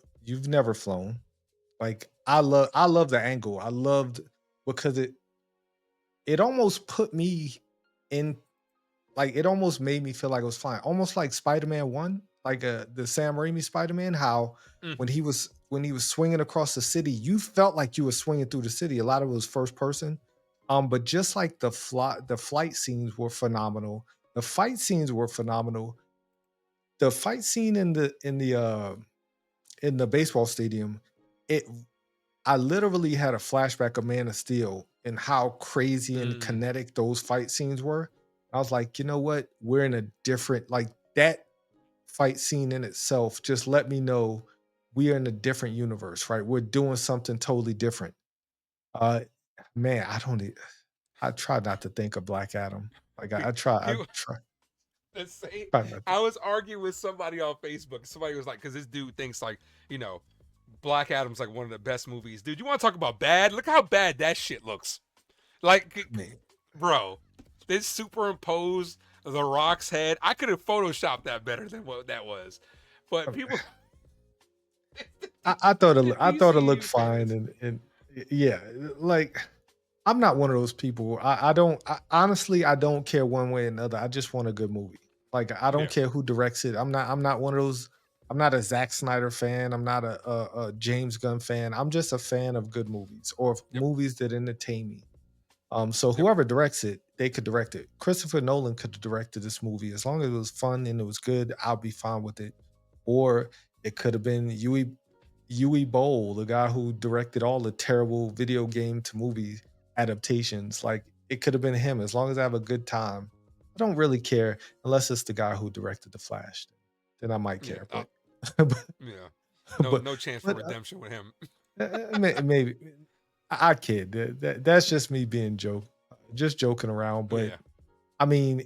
flown. Like I love the angle. I loved because it almost put me in, like, it almost made me feel like I was flying, almost like Spider-Man 1, like, the Sam Raimi Spider-Man, how Mm-hmm. when he was swinging across the city, you felt like you were swinging through the city. A lot of it was first person, but just like the flight scenes were phenomenal. The fight scenes were phenomenal. The fight scene in the baseball stadium, it I literally had a flashback of Man of Steel and how crazy and Mm, kinetic those fight scenes were. I was like, you know what? We're in a different, like, that fight scene in itself just let me know we are in a different universe, right? We're doing something totally different. Uh man, I try not to think of Black Adam. Like I people try, that say try not to. I was arguing with somebody on Facebook. Somebody was like, because this dude thinks like you know Black Adam's like one of the best movies. Dude, you want to talk about bad? Look how bad that shit looks. Like, I mean, bro, they superimposed the Rock's head. I could have photoshopped that better than what that was. But people, I thought it looked DCU fine, fans, and yeah, like, I'm not one of those people. I don't honestly, I don't care one way or another. I just want a good movie. Like, I don't yeah, care who directs it. I'm not one of those. I'm not a Zack Snyder fan. I'm not a James Gunn fan. I'm just a fan of good movies or of yep, movies that entertain me. So yep, whoever directs it, they could direct it. Christopher Nolan could have directed this movie. As long as it was fun and it was good, I'll be fine with it. Or it could have been Yui Bowl, the guy who directed all the terrible video game to movie adaptations. Like, it could have been him. As long as I have a good time, I don't really care unless it's the guy who directed The Flash. Then I might yeah, care. But yeah. No, but no chance for but redemption with him. maybe I kid. That's just me being just joking around. But Yeah, I mean,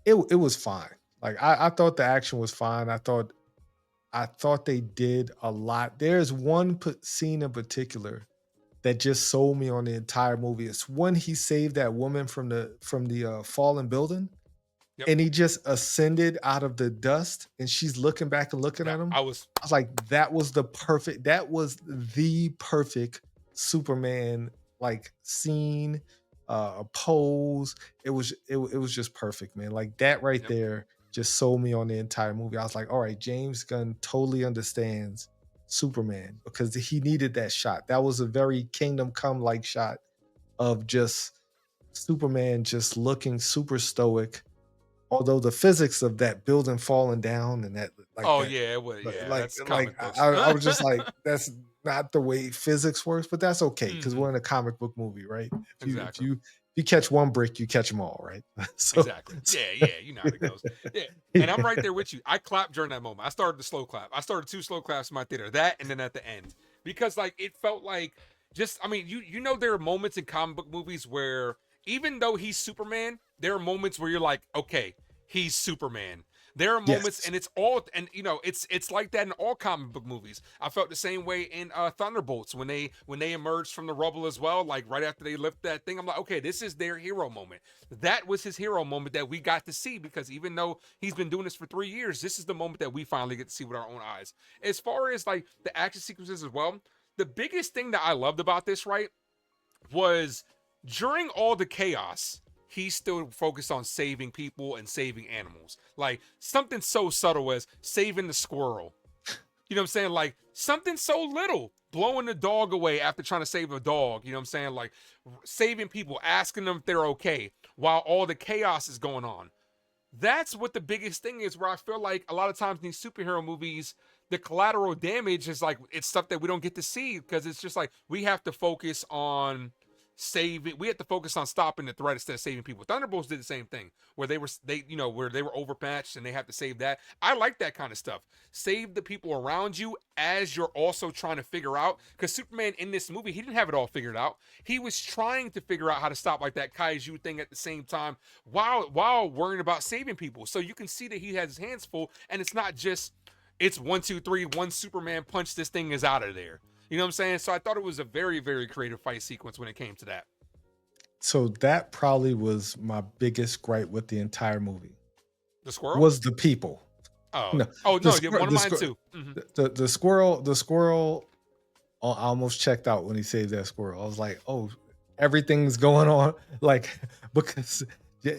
it was fine. Like, I thought the action was fine. I thought they did a lot. There's one scene in particular that just sold me on the entire movie. It's when he saved that woman from the fallen building, yep, and he just ascended out of the dust, and she's looking back and looking yeah. at him. I was, I was like, that was the perfect Superman, like, scene, pose. It was just perfect, man. Like, that right yep. there just sold me on the entire movie. I was like, all right, James Gunn totally understands Superman because he needed that shot. That was a very Kingdom Come like shot of just Superman just looking super stoic. Although the physics of that building falling down and that, like Oh that, yeah, it was. Yeah, like that's like comic I, books. I was just like, that's not the way physics works, but that's okay because Hmm. we're in a comic book movie, right? If you if Exactly. you if you catch one brick, you catch them all, right? so, Exactly. so Yeah, yeah. You know how it goes. Yeah. And I'm right yeah. there with you. I clapped during that moment. I started the slow clap. I started two slow claps in my theater. That and then at the end. Because like it felt like just I mean, you know there are moments in comic book movies where even though he's Superman, there are moments where you're like, okay, he's Superman. There are moments, Yes. and it's all, and it's like that in all comic book movies. I felt the same way in Thunderbolts when they emerged from the rubble as well. Like right after they lift that thing, I'm like, okay, this is their hero moment. That was his hero moment that we got to see, because even though he's been doing this for 3 years, this is the moment that we finally get to see with our own eyes. As far as like the action sequences as well, the biggest thing that I loved about this, right, was during all the chaos, he still focused on saving people and saving animals. Like something so subtle as saving the squirrel. You know what I'm saying? Like something so little, blowing the dog away after trying to save a dog. You know what I'm saying? Like saving people, asking them if they're okay while all the chaos is going on. That's what the biggest thing is, where I feel like a lot of times in these superhero movies, the collateral damage is like, it's stuff that we don't get to see, because it's just like we have to focus on saving, we have to focus on stopping the threat instead of saving people. Thunderbolts did the same thing, where they were overmatched and they have to save that. I like that kind of stuff. Save the people around you as you're also trying to figure out, because Superman in this movie, he didn't have it all figured out. He was trying to figure out how to stop like that kaiju thing at the same time, while worrying about saving people. So you can see that he has his hands full, and it's not just, it's one, two, three, one Superman punch, this thing is out of there. You know what I'm saying? So I thought it was a very, very creative fight sequence when it came to that. So that probably was my biggest gripe with the entire movie, The squirrel? was the people. Oh, No, oh the no, yeah, squirrel, one of mine too. the squirrel. I almost checked out when he saved that squirrel. I was like, oh, everything's going on. Like, because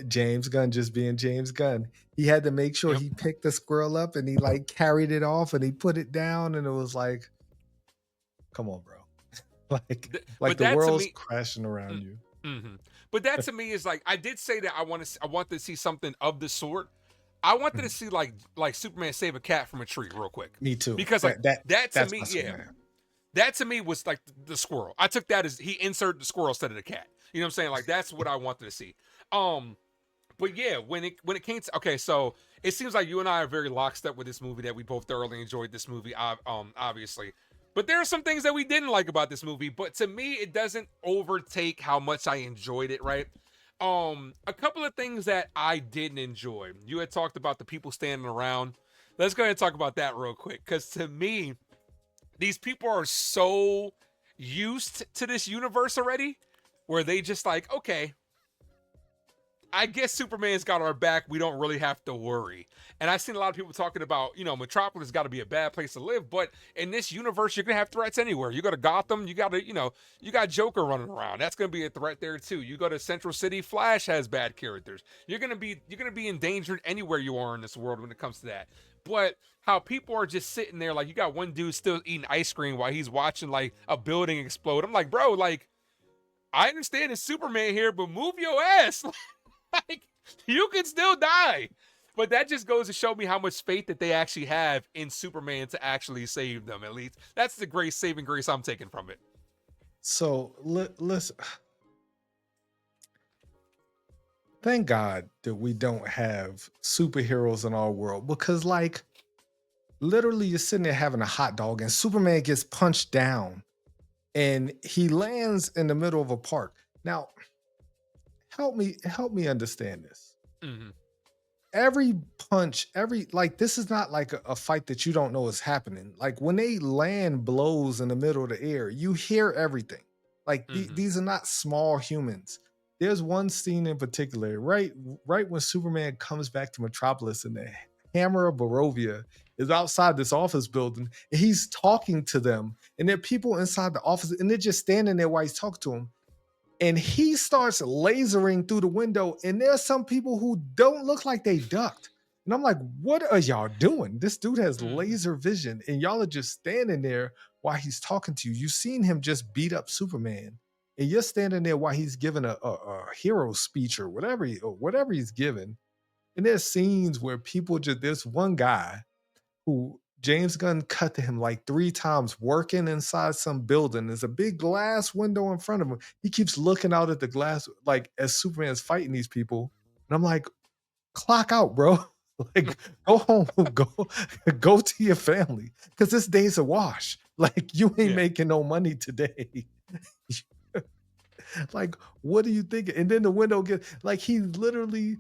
James Gunn just being James Gunn, he had to make sure Yep. he picked the squirrel up and he like carried it off and he put it down. And it was like, come on, bro. Like But the that to world's me, crashing around mm, you. mm-hmm. But that to me is like, I did say that I wanted to see something of the sort. I wanted to Mhm. see like Superman save a cat from a tree real quick, Me too. because like that to That's me, my yeah, Superman. that to me was like the squirrel. I took that as he inserted the squirrel instead of the cat. You know what I'm saying? Like that's what I wanted to see. Um, but yeah, when it came to, okay, so it seems like you and I are very lockstep with this movie, that we both thoroughly enjoyed this movie. Obviously, but there are some things that we didn't like about this movie. But to me, it doesn't overtake how much I enjoyed it. Right. A couple of things that I didn't enjoy. You had talked about the people standing around. Let's go ahead and talk about that real quick, because to me, these people are so used to this universe already, where they just like, okay, I guess Superman's got our back. We don't really have to worry. And I've seen a lot of people talking about, Metropolis got to be a bad place to live. But in this universe, you're gonna have threats anywhere. You go to Gotham, you got Joker running around. That's gonna be a threat there too. You go to Central City, Flash has bad characters. You're gonna be endangered anywhere you are in this world when it comes to that. But how people are just sitting there, like you got one dude still eating ice cream while he's watching like a building explode. I'm like, bro, like I understand it's Superman here, but move your ass. Like you can still die. But that just goes to show me how much faith that they actually have in Superman to actually save them. At least that's the grace, saving grace I'm taking from it. So listen, thank God that we don't have superheroes in our world, because like literally you're sitting there having a hot dog and Superman gets punched down and he lands in the middle of a park. Now, help me understand this. Mm-hmm. Every punch, every like this is not like a fight that you don't know is happening. Like when they land blows in the middle of the air, you hear everything. Like Mm-hmm. these are not small humans. There's one scene in particular, right when Superman comes back to Metropolis and the Hammer of Barovia is outside this office building, and he's talking to them, and there are people inside the office, and they're just standing there while he's talking to them, and he starts lasering through the window, and there's some people who don't look like they ducked, and I'm like, what are y'all doing? This dude has Mm-hmm. laser vision and y'all are just standing there while he's talking to you. You've seen him just beat up Superman, and you're standing there while he's giving a hero speech or whatever he's giving. And there's scenes where people just, there's one guy who James Gunn cut to him like 3 times working inside some building. There's a big glass window in front of him. He keeps looking out at the glass, like as Superman's fighting these people. And I'm like, clock out, bro. Like, go home, go, go to your family. Cause this day's a wash. Like, you ain't Yeah. making no money today. Like, what do you think? And then the window gets like he's literally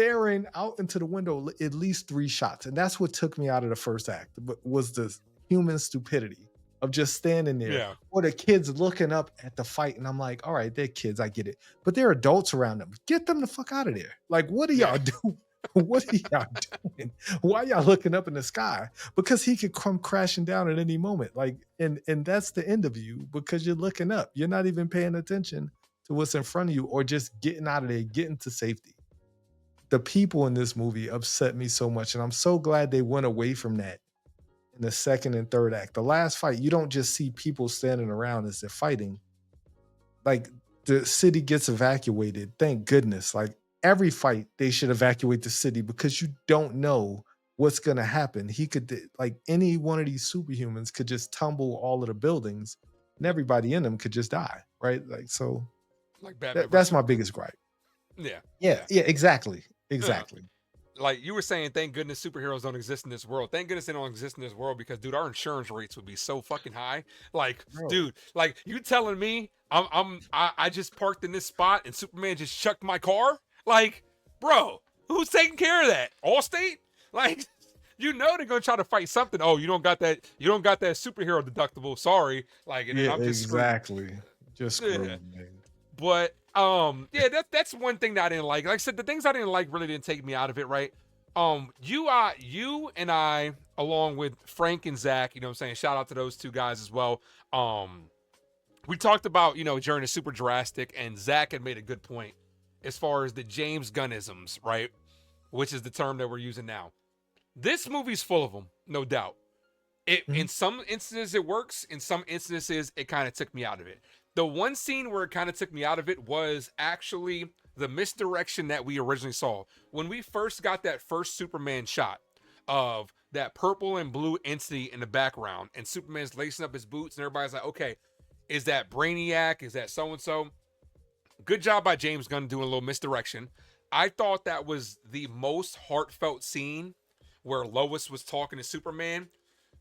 staring out into the window at least 3 shots, and that's what took me out of the first act, was the human stupidity of just standing there, Yeah. or the kids looking up at the fight, and I'm like, "All right, they're kids, I get it, but there are adults around them. Get them the fuck out of there. Like, what are Yeah. y'all doing? What are y'all doing? Why y'all looking up in the sky? Because he could come crashing down at any moment, like, and that's the end of you because you're looking up. You're not even paying attention to what's in front of you or just getting out of there, getting to safety. The people in this movie upset me so much, and I'm so glad they went away from that in the second and third act. The last fight, you don't just see people standing around as they're fighting. Like, the city gets evacuated. Thank goodness. Like, every fight, they should evacuate the city because you don't know what's going to happen. Like, any one of these superhumans could just tumble all of the buildings and everybody in them could just die. Right. Like, so Like Batman versus that's my Superman. biggest gripe. Yeah. Yeah. Yeah. Yeah. Exactly. Yeah. Exactly. Like you were saying, thank goodness superheroes don't exist in this world. Thank goodness they don't exist in this world because, dude, our insurance rates would be so fucking high. Like, Bro. dude, like you telling me I just parked in this spot and Superman just chucked my car? Like, bro, who's taking care of that? Allstate? Like, you know they're gonna try to fight something. Oh, you don't got that. You don't got that superhero deductible. Sorry. Like, and then Yeah. I'm just screwed. Exactly. Just Yeah. screwed, man. But yeah, that's one thing that I didn't like. Like I said, the things I didn't like really didn't take me out of it, right? You and I, along with Frank and Zach, you know what I'm saying? Shout out to those two guys as well. We talked about, during the super drastic, and Zach had made a good point as far as the James Gunnisms, right? Which is the term that we're using now. This movie's full of them, no doubt. It Mhm. in some instances it works, in some instances it kind of took me out of it. The one scene where it kind of took me out of it was actually the misdirection that we originally saw when we first got that first Superman shot of that purple and blue entity in the background, and Superman's lacing up his boots, and everybody's like, okay, is that Brainiac, is that so and so? Good job by James Gunn doing a little misdirection. I thought that was the most heartfelt scene where Lois was talking to Superman,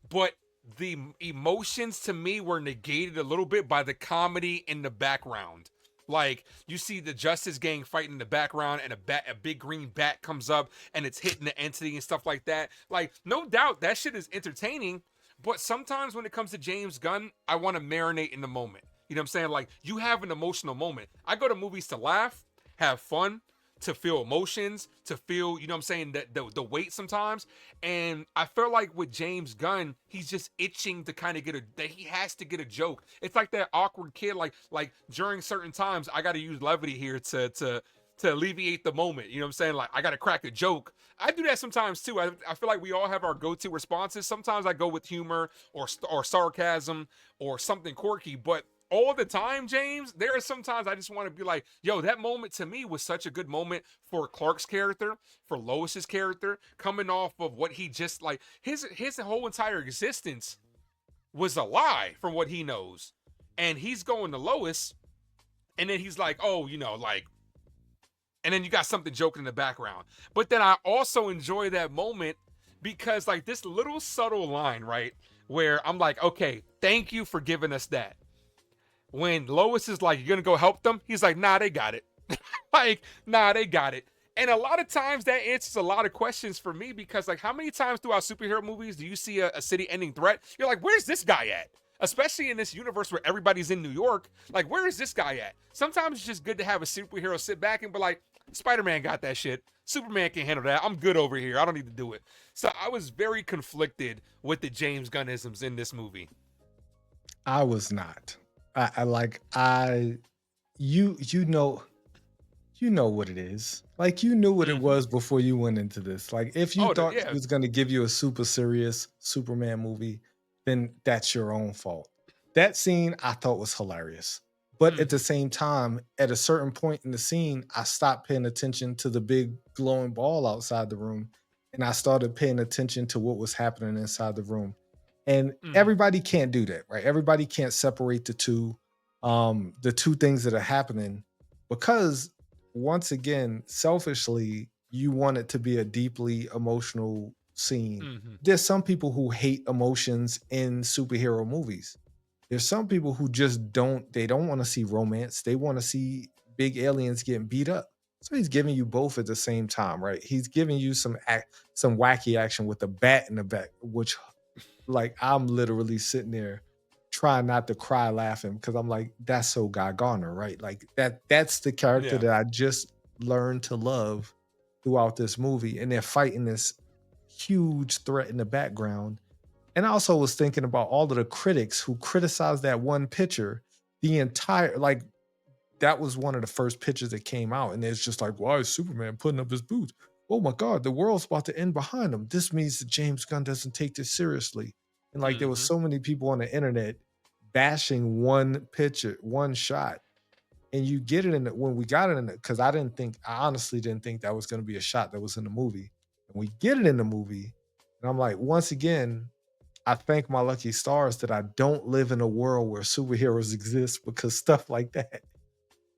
but the emotions to me were negated a little bit by the comedy in the background. Like, you see the Justice Gang fighting in the background, and a big green bat comes up and it's hitting the entity and stuff like that. Like, no doubt that shit is entertaining, but sometimes when it comes to James Gunn, I want to marinate in the moment. You know what I'm saying? Like, you have an emotional moment. I go to movies to laugh, have fun, to feel emotions, to feel, you know what I'm saying, that the weight sometimes. And I feel like with James Gunn, he's just itching to kind of that he has to get a joke. It's like that awkward kid, like during certain times, I gotta use levity here to alleviate the moment. You know what I'm saying? Like, I gotta crack a joke. I do that sometimes too. I feel like we all have our go-to responses. Sometimes I go with humor or sarcasm or something quirky, but all the time, James, there are sometimes I just want to be like, yo, that moment to me was such a good moment for Clark's character, for Lois's character, coming off of what he just like his whole entire existence was a lie from what he knows. And he's going to Lois, and then he's like, oh, like, and then you got something joking in the background. But then I also enjoy that moment because, like, this little subtle line, right? Where I'm like, okay, thank you for giving us that. When Lois is like, you're gonna go help them, he's like, nah, they got it. Like, nah, they got it. And a lot of times that answers a lot of questions for me because, like, how many times throughout superhero movies do you see a city-ending threat? You're like, where's this guy at? Especially in this universe where everybody's in New York. Like, where is this guy at? Sometimes it's just good to have a superhero sit back and be like, Spider-Man got that shit. Superman can handle that. I'm good over here. I don't need to do it. So I was very conflicted with the James Gunnisms in this movie. I was not. I like I you know what it is. Like, you knew what it Mm-hmm. was before you went into this. Like, if you Oh, thought he yeah. was going to give you a super serious Superman movie, then that's your own fault. That scene I thought was hilarious. But at the Mm-hmm. same time, at a certain point in the scene, I stopped paying attention to the big glowing ball outside the room and I started paying attention to what was happening inside the room. And Mm-hmm. everybody can't do that, right? Everybody can't separate the two things that are happening because, once again, selfishly, you want it to be a deeply emotional scene. Mm-hmm. There's some people who hate emotions in superhero movies. There's some people who just don't want to see romance. They want to see big aliens getting beat up. So he's giving you both at the same time, right? He's giving you some wacky action with a bat in the back, which like I'm literally sitting there trying not to cry laughing because I'm like, that's so Guy Garner, right? Like that's the character Yeah. that I just learned to love throughout this movie. And they're fighting this huge threat in the background. And I also was thinking about all of the critics who criticized that one picture, the entire like that was one of the first pictures that came out, and it's just like, why is Superman putting up his boots? Oh my God, the world's about to end behind him. This means that James Gunn doesn't take this seriously. And like there was Hmm. so many people on the internet bashing one picture, one shot. And you get it in the, when we got it in because I honestly didn't think that was going to be a shot that was in the movie. And we get it in the movie. And I'm like, once again, I thank my lucky stars that I don't live in a world where superheroes exist because stuff like that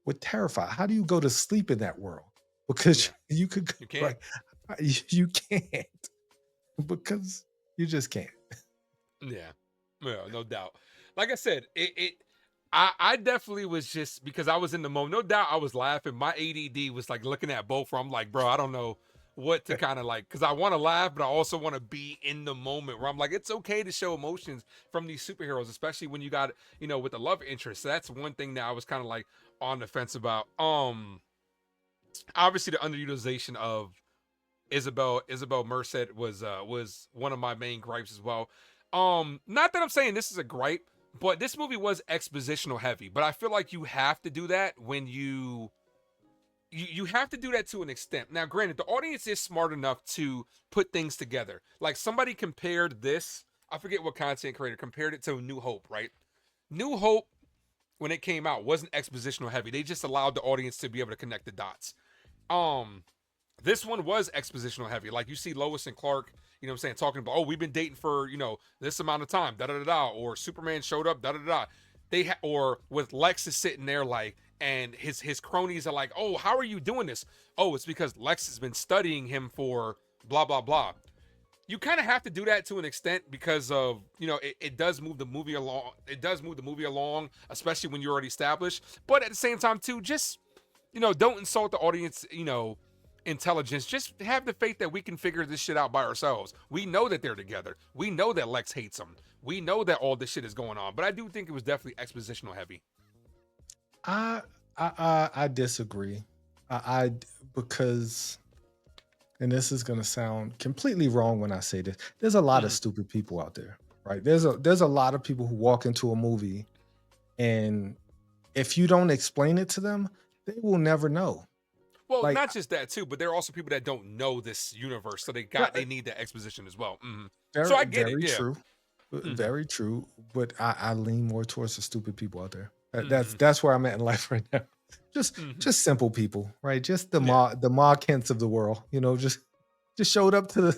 would terrify. How do you go to sleep in that world? Because Yeah. you could You can't. like you can't because you just can't. Yeah. Yeah, no doubt. Like I said, I definitely was just because I was in the moment. No doubt I was laughing. My ADD was like looking at both where I'm like, bro, I don't know what to kind of like because I want to laugh, but I also want to be in the moment where I'm like, it's okay to show emotions from these superheroes, especially when you got, with the love interest. So that's one thing that I was kind of like on the fence about. Obviously the underutilization of Isabel Merced was one of my main gripes as well. Not that I'm saying this is a gripe, but this movie was expositional heavy. But I feel like you have to do that when you have to do that to an extent. Now, granted, the audience is smart enough to put things together. Like somebody compared this, I forget what content creator compared it to New Hope, right? New Hope when it came out wasn't expositional heavy. They just allowed the audience to be able to connect the dots. Um, this one was expositional heavy. Like you see Lois and Clark, what I'm saying, talking about, oh, we've been dating for, this amount of time, da da da da, or Superman showed up, da da da. Or with Lex is sitting there like, and his cronies are like, oh, how are you doing this? Oh, it's because Lex has been studying him for blah blah blah. You kind of have to do that to an extent because of it does move the movie along. It does move the movie along, especially when you're already established. But at the same time, too, just don't insult the audience, intelligence. Just have the faith that we can figure this shit out by ourselves. We know that they're together. We know that Lex hates him. We know that all this shit is going on. But I do think it was definitely expositional heavy. I I disagree. I because and this is gonna sound completely wrong when I say this. There's a lot of Mm-hmm. stupid people out there, right? There's a lot of people who walk into a movie and if you don't explain it to them, they will never know. Well, Like not just that too, but there are also people that don't know this universe, so they need that exposition as well. Mm-hmm. So I very, get it. very Yeah. true. Mm-hmm. Very true. But I lean more towards the stupid people out there. Mm-hmm. That's where I'm at in life right now. Just Mm-hmm. just simple people, right? Just Yeah. the Ma Kents of the world, just showed up to the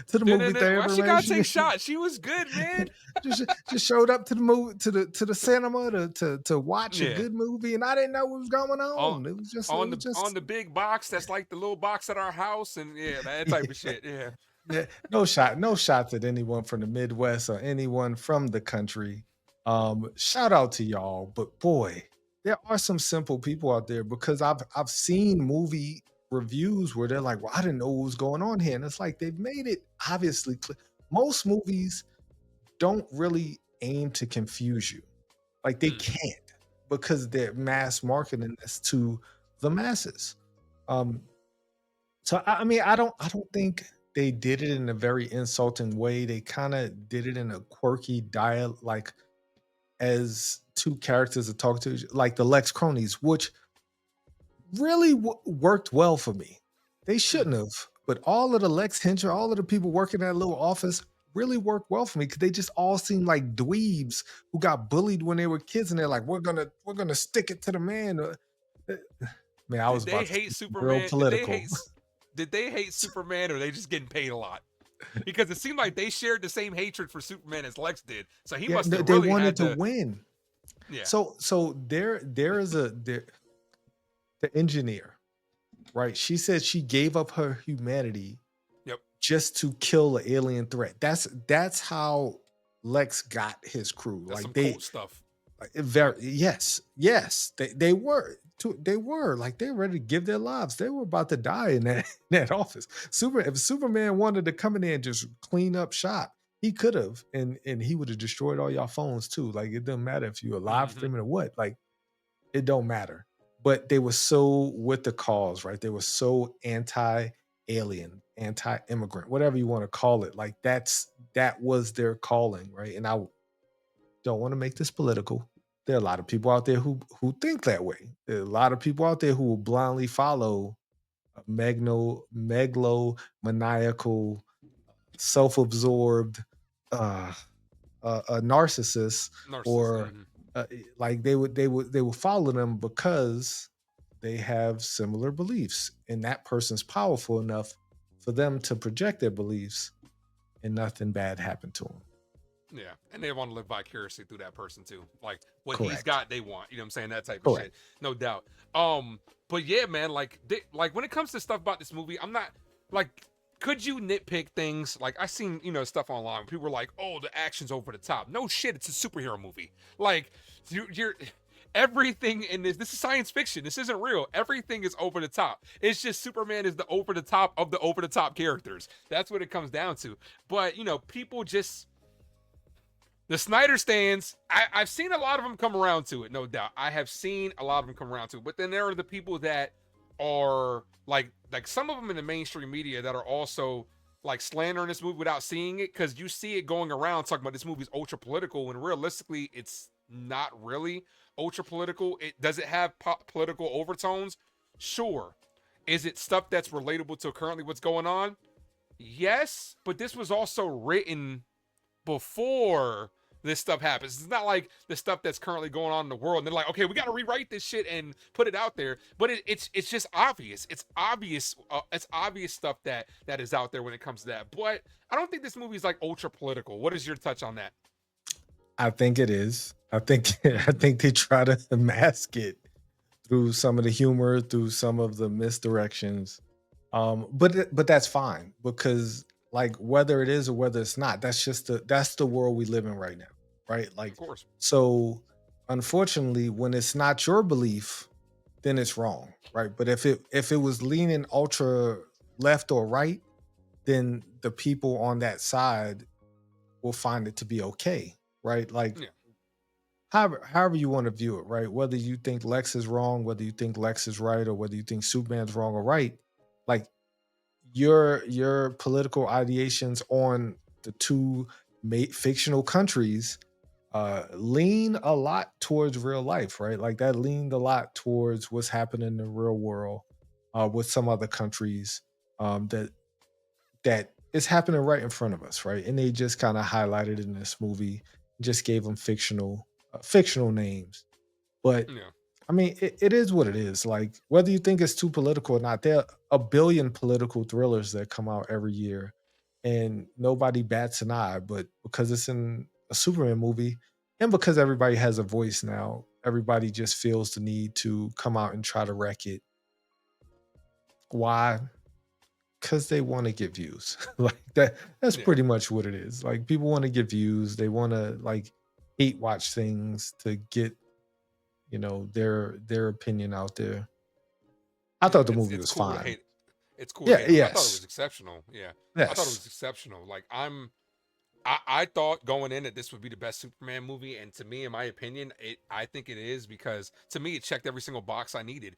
to the movie Why theater, she man. gotta take shots? She was good, man. Just showed up to the movie to the cinema to watch a Yeah. good movie, and I didn't know what was going On on. It was on just the big box that's like the little box at our house, and yeah, that type of shit. Yeah. yeah, no shots at anyone from the Midwest or anyone from the country. Shout out to y'all, but boy, there are some simple people out there because I've seen movie reviews where they're like, "Well, I didn't know what was going on here," and it's like they've made it obviously clear. Most movies don't really aim to confuse you, like they Mm-hmm. can't because they're mass marketing this to the masses. Um, so I mean, I don't think they did it in a very insulting way. They kind of did it in a quirky dial, like as two characters that talk to like the Lex cronies, which really worked well for me. They shouldn't Mm-hmm. have, but all of the Lex Hencher, all of the people working in that little office really worked well for me because they just all seemed like dweebs who got bullied when they were kids, and they're like, "We're gonna stick it to the man." Uh, Man, I was Did they about to hate say real Superman? political. Did they hate Superman, or are they just getting paid a lot? Because it seemed like they shared the same hatred for Superman as Lex did. So he Yeah, must have they really wanted had to to. win. Yeah. So there is the engineer, right? She said she gave up her humanity Yep. just to kill the alien threat. That's how Lex got his crew. That's some Like cult stuff. very yes, yes, they were. They were like they were ready to give their lives. They were about to die in that in that office. If Superman wanted to come in there and just clean up shop, he could have, and he would have destroyed all y'all phones too. Like it doesn't matter if you're live Hmm. streaming or what. Like it don't matter. But they were so with the cause, right? They were so anti-alien, anti-immigrant, whatever you want to call it. Like that was their calling, right? And I don't want to make this political. There are a lot of people out there who think that way. There are a lot of people out there who will blindly follow a megalomaniacal, self-absorbed uh, a narcissist, Narcissist. or Hmm. like they would follow them because they have similar beliefs, and that person's powerful enough for them to project their beliefs, and nothing bad happened to them. Yeah, and they want to live vicariously through that person too. Like what he's Correct. got, they want. You know what I'm saying? That type of Correct. shit, no doubt. But yeah, man, like when it comes to stuff about this movie, I'm not like. Could you nitpick things? Like I seen stuff online. People were like, "Oh, the action's over the top." No shit, it's a superhero movie. Like you're everything in this is science fiction. This isn't real. Everything is over the top. It's just Superman is the over the top of the over the top characters. That's what it comes down to. But people just the Snyder stands, I've seen a lot of them come around to it, no doubt. I have seen a lot of them come around to it. But then there are the people that are like some of them in the mainstream media that are also like slandering this movie without seeing it, because you see it going around talking about this movie's ultra political when realistically it's not really ultra political. It does it have political overtones? Sure. Is it stuff that's relatable to currently what's going on? Yes, but this was also written before this stuff happens. It's not like the stuff that's currently going on in the world. And they're like, okay, we got to rewrite this shit and put it out there. But it's just obvious. It's obvious. It's obvious stuff that is out there when it comes to that. But I don't think this movie is like ultra political. What is your touch on that? I think it is. I think I Mm-hmm. think they try to mask it through some of the humor, through some of the misdirections. But that's fine because like whether it is or whether it's not, that's the world we live in right now, right? Of Like course. so, unfortunately, when it's not your belief, then it's wrong, right? But if it was leaning ultra left or right, then the people on that side will find it to be okay, right? Like Yeah. however you want to view it, right? Whether you think Lex is wrong, whether you think Lex is right, or whether you think Superman's wrong or right, like your political ideations on the two fictional countries lean a lot towards real life, right? Like that leaned a lot towards what's happening in the real world with some other countries that is happening right in front of us, right? And they just kind of highlighted in this movie, just gave them fictional names. But Yeah. I mean, it is what it is. Like whether you think it's too political or not, there are a billion political thrillers that come out every year, and nobody bats an eye. But because it's in a Superman movie, and because everybody has a voice now, everybody just feels the need to come out and try to wreck it. Why? Because they want to get views. Like that's Yeah. pretty much what it is. Like people want to get views. They want to like hate watch things to get, their opinion out there. I Yeah. thought the movie It's was cool to fine. hate. It's cool to Yeah, hate on. I thought it was yes. exceptional. Yeah. I thought it Yes. was exceptional. Like I thought going in that this would be the best Superman movie, and to me, in my opinion, I think it is because to me it checked every single box I needed.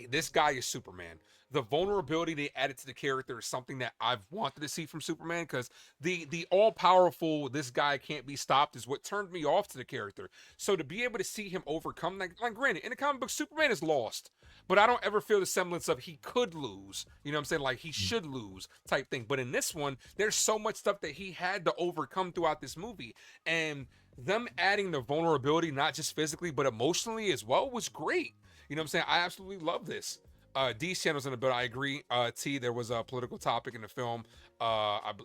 This guy is Superman. The vulnerability they added to the character is something that I've wanted to see from Superman because the all powerful this guy can't be stopped is what turned me off to the character. So to be able to see him overcome like granted in the comic book Superman is lost, but I don't ever feel the semblance of he could lose. You know what I'm saying? Like he should lose type thing. But in this one, there's so much stuff that he had to overcome throughout this movie. And them adding the vulnerability, not just physically, but emotionally as well, was great. You know what I'm saying? I absolutely love this. D's channel's in a bit. I agree. T, there was a political topic in the film.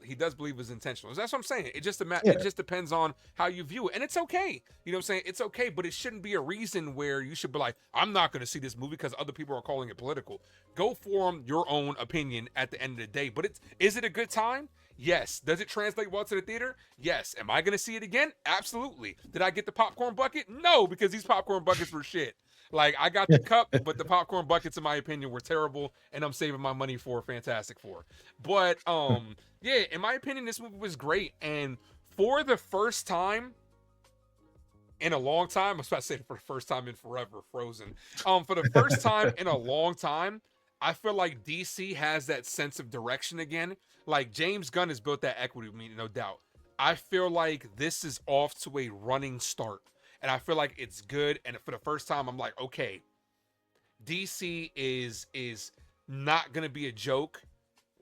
He does believe it was intentional. That's what I'm saying. It Yeah. just depends on how you view it, and it's okay. You know what I'm saying? It's okay, but it shouldn't be a reason where you should be like, I'm not going to see this movie because other people are calling it political. Go form your own opinion at the end of the day. But is it a good time? Yes. Does it translate well to the theater? Yes. Am I going to see it again? Absolutely. Did I get the popcorn bucket? No, because these popcorn buckets were shit. Like I got the cup, but the popcorn buckets, in my opinion, were terrible, and I'm saving my money for Fantastic Four. But yeah, in my opinion, this movie was great, and for the first time in a long time, I was about to say for the first time in forever, Frozen. For the first time in a long time, I feel like DC has that sense of direction again. Like James Gunn has built that equity with me, no doubt. I feel like this is off to a running start, and I feel like it's good. And for the first time, I'm like, okay, DC is not gonna be a joke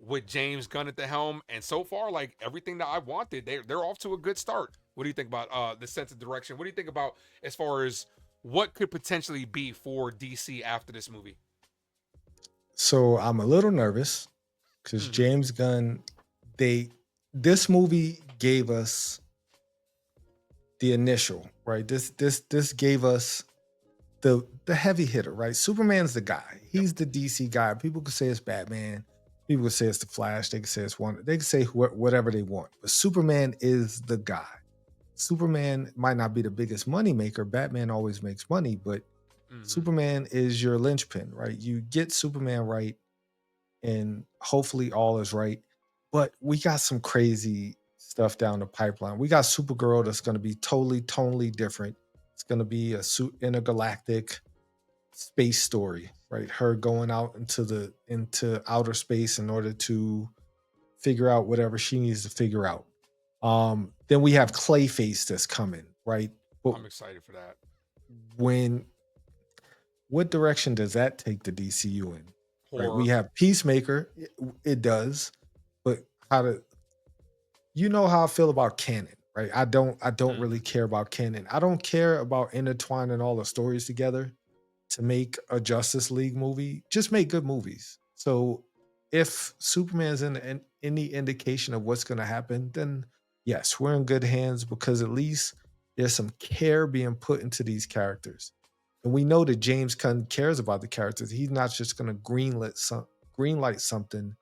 with James Gunn at the helm. And so far, like everything that I wanted, they're off to a good start. What do you think about the sense of direction? What do you think about as far as what could potentially be for DC after this movie? So I'm a little nervous because Mm-hmm. James Gunn, they this movie gave us the initial, right? This gave us the heavy hitter, right? Superman's the guy. Yep. He's the DC guy. People could say it's Batman. People could say it's the Flash. They could say it's Wonder. They could say whatever they want. But Superman is the guy. Superman might not be the biggest money maker. Batman always makes money, but Mm-hmm. Superman is your linchpin, right? You get Superman right, and hopefully all is right. But we got some crazy stuff down the pipeline. We got Supergirl that's going to be totally, tonally different. It's going to be a intergalactic space story, right? Her going out into outer space in order to figure out whatever she needs to figure out. Then we have Clayface that's coming, right? But I'm excited for that. when what direction does that take the DCU in? Right? We Horror. have Peacemaker, it does, but how to you know how I feel about canon, right? I don't Mm-hmm. really care about canon. I don't care about intertwining all the stories together to make a Justice League movie. Just make good movies. So if Superman's in any indication of what's going to happen, then yes, we're in good hands because at least there's some care being put into these characters. And we know that James Gunn cares about the characters. He's not just going to greenlight something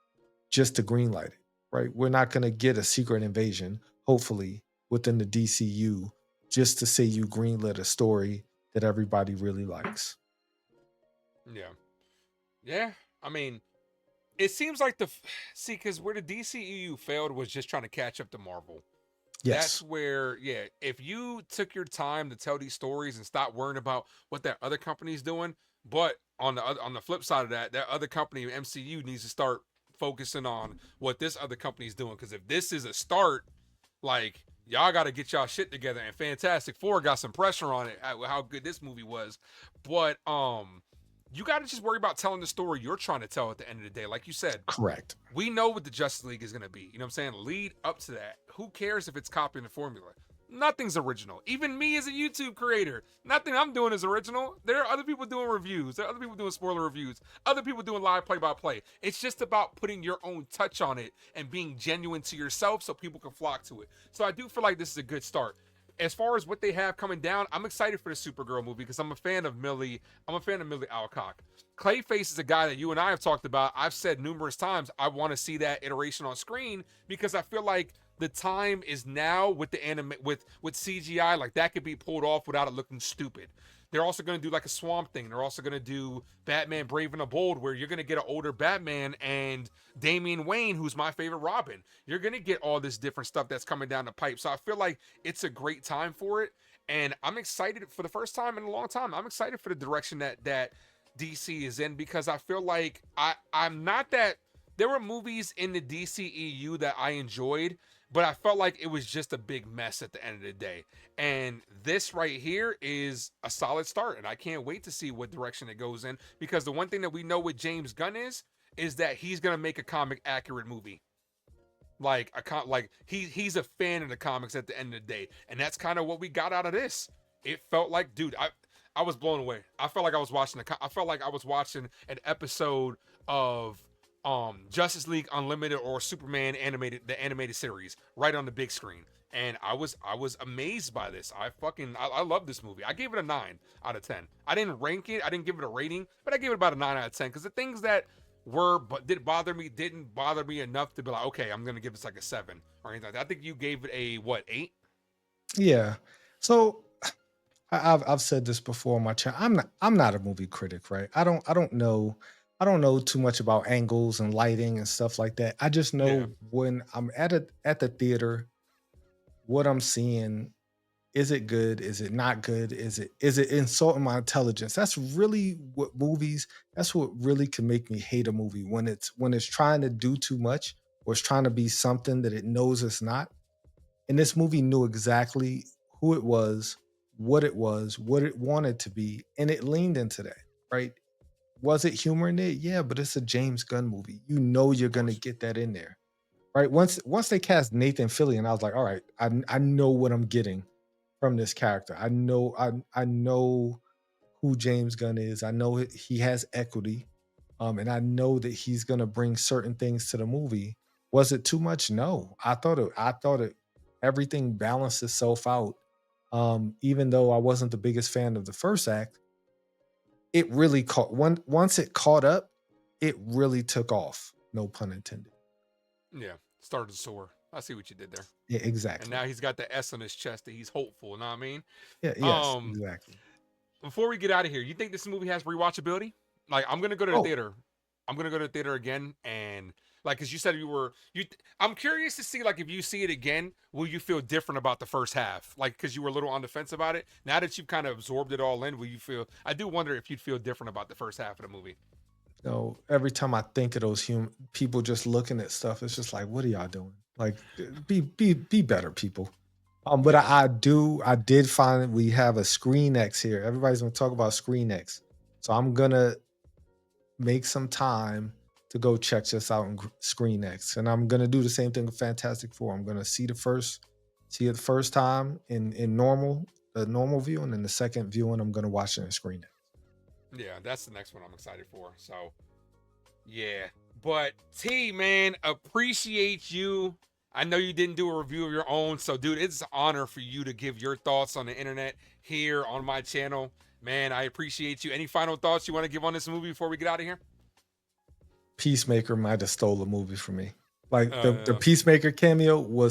just to greenlight it, right? We're not going to get a secret invasion, hopefully, within the DCU just to say you greenlit a story that everybody really likes. Yeah. Yeah. I mean, it seems like see because where the DCEU failed was just trying to catch up to Marvel. That's Yes, where, yeah, if you took your time to tell these stories and stop worrying about what that other company's doing, but on the flip side of that, that other company, MCU, needs to start focusing on what this other company's doing. Because if this is a start, like y'all got to get y'all shit together. And Fantastic Four got some pressure on it at how good this movie was, but you got to just worry about telling the story you're trying to tell at the end of the day. Like you said, correct. we know what the Justice League is going to be. You know what I'm saying? Lead up to that. Who cares if it's copying the formula? Nothing's original. Even me as a YouTube creator, nothing I'm doing is original. There are other people doing reviews. There are other people doing spoiler reviews. Other people doing live play-by-play. It's just about putting your own touch on it and being genuine to yourself so people can flock to it. So I do feel like this is a good start. As far as what they have coming down, I'm excited for the Supergirl movie because I'm a fan of Millie. I'm a fan of Millie Alcock. Clayface is a guy that you and I have talked about. I've said numerous times I want to see that iteration on screen because I feel like the time is now with the anime with CGI. Like that could be pulled off without it looking stupid. They're also going to do like a Swamp Thing. They're also going to do Batman Brave and the Bold, where you're going to get an older Batman and Damian Wayne, who's my favorite Robin. You're going to get all this different stuff that's coming down the pipe. So I feel like it's a great time for it. And I'm excited for the first time in a long time. I'm excited for the direction that DC is in because I feel like I'm not that there were movies in the DCEU that I enjoyed, but I felt like it was just a big mess at the end of the day. And this right here is a solid start, and I can't wait to see what direction it goes in because the one thing that we know with James Gunn is that he's gonna make a comic accurate movie. Like he's a fan of the comics at the end of the day, and that's kind of what we got out of this. It felt like, dude, I was blown away. I felt like I was watching I felt like I was watching an episode of Justice League Unlimited or Superman the animated series right on the big screen. And I was amazed by this. I love this movie. I gave it a 9 out of 10. I didn't rank it. I didn't give it a rating, but I gave it about a 9 out of 10 because the things that didn't bother me enough to be like, okay, I'm gonna give this like a 7 or anything like that. I think you gave it a what, 8? Yeah. So I've said this before on my channel. I'm not a movie critic, right? I don't know too much about angles and lighting and stuff like that. I just Yeah, know when I'm at the theater, what I'm seeing, is it good? Is it not good? Is it insulting my intelligence? That's really what movies, that's what really can make me hate a movie, when it's trying to do too much or it's trying to be something that it knows it's not. And this movie knew exactly who it was, what it wanted to be, and it leaned into that, right? Was it humor in it? Yeah, but it's a James Gunn movie. You know you're of gonna course. get that in there. Right. Once they cast Nathan Fillion, I was like, all right, I know what I'm getting from this character. I know who James Gunn is. I know he has equity, and I know that he's gonna bring certain things to the movie. Was it too much? No, I thought it everything balanced itself out. Even though I wasn't the biggest fan of the first act, it really once it caught up, it really took off. No pun intended. Yeah, started to soar. I see what you did there. Yeah, And exactly. now he's got the S on his chest that he's hopeful. You know what I mean? Yeah, yes, Um, exactly. Before we get out of here, you think this movie has rewatchability? Like, I'm gonna go to the Oh, theater. I'm gonna go to the theater again, and like, cause you said you were you. I'm curious to see like if you see it again, will you feel different about the first half? Like, cause you were a little on the fence about it. Now that you've kind of absorbed it all in, will you feel? I do wonder if you'd feel different about the first half of the movie. no, every time I think of those human people just looking at stuff, it's just like, what are y'all doing? Like, be better, people. But Yeah, I did find that we have a Screen X here. Everybody's gonna talk about Screen X, so I'm gonna make some time to go check this out on Screen X, and I'm gonna do the same thing with Fantastic Four. I'm gonna see it the first time in the normal view, and then the second viewing, I'm gonna watch it in Screen X. yeah, that's the next one I'm excited for. So yeah. But T, man, appreciate you. I know you didn't do a review of your own. So, dude, it's an honor for you to give your thoughts on the internet here on my channel. Man, I appreciate you. Any final thoughts you want to give on this movie before we get out of here? Peacemaker might have stole the movie from me. Like the Uh, Peacemaker cameo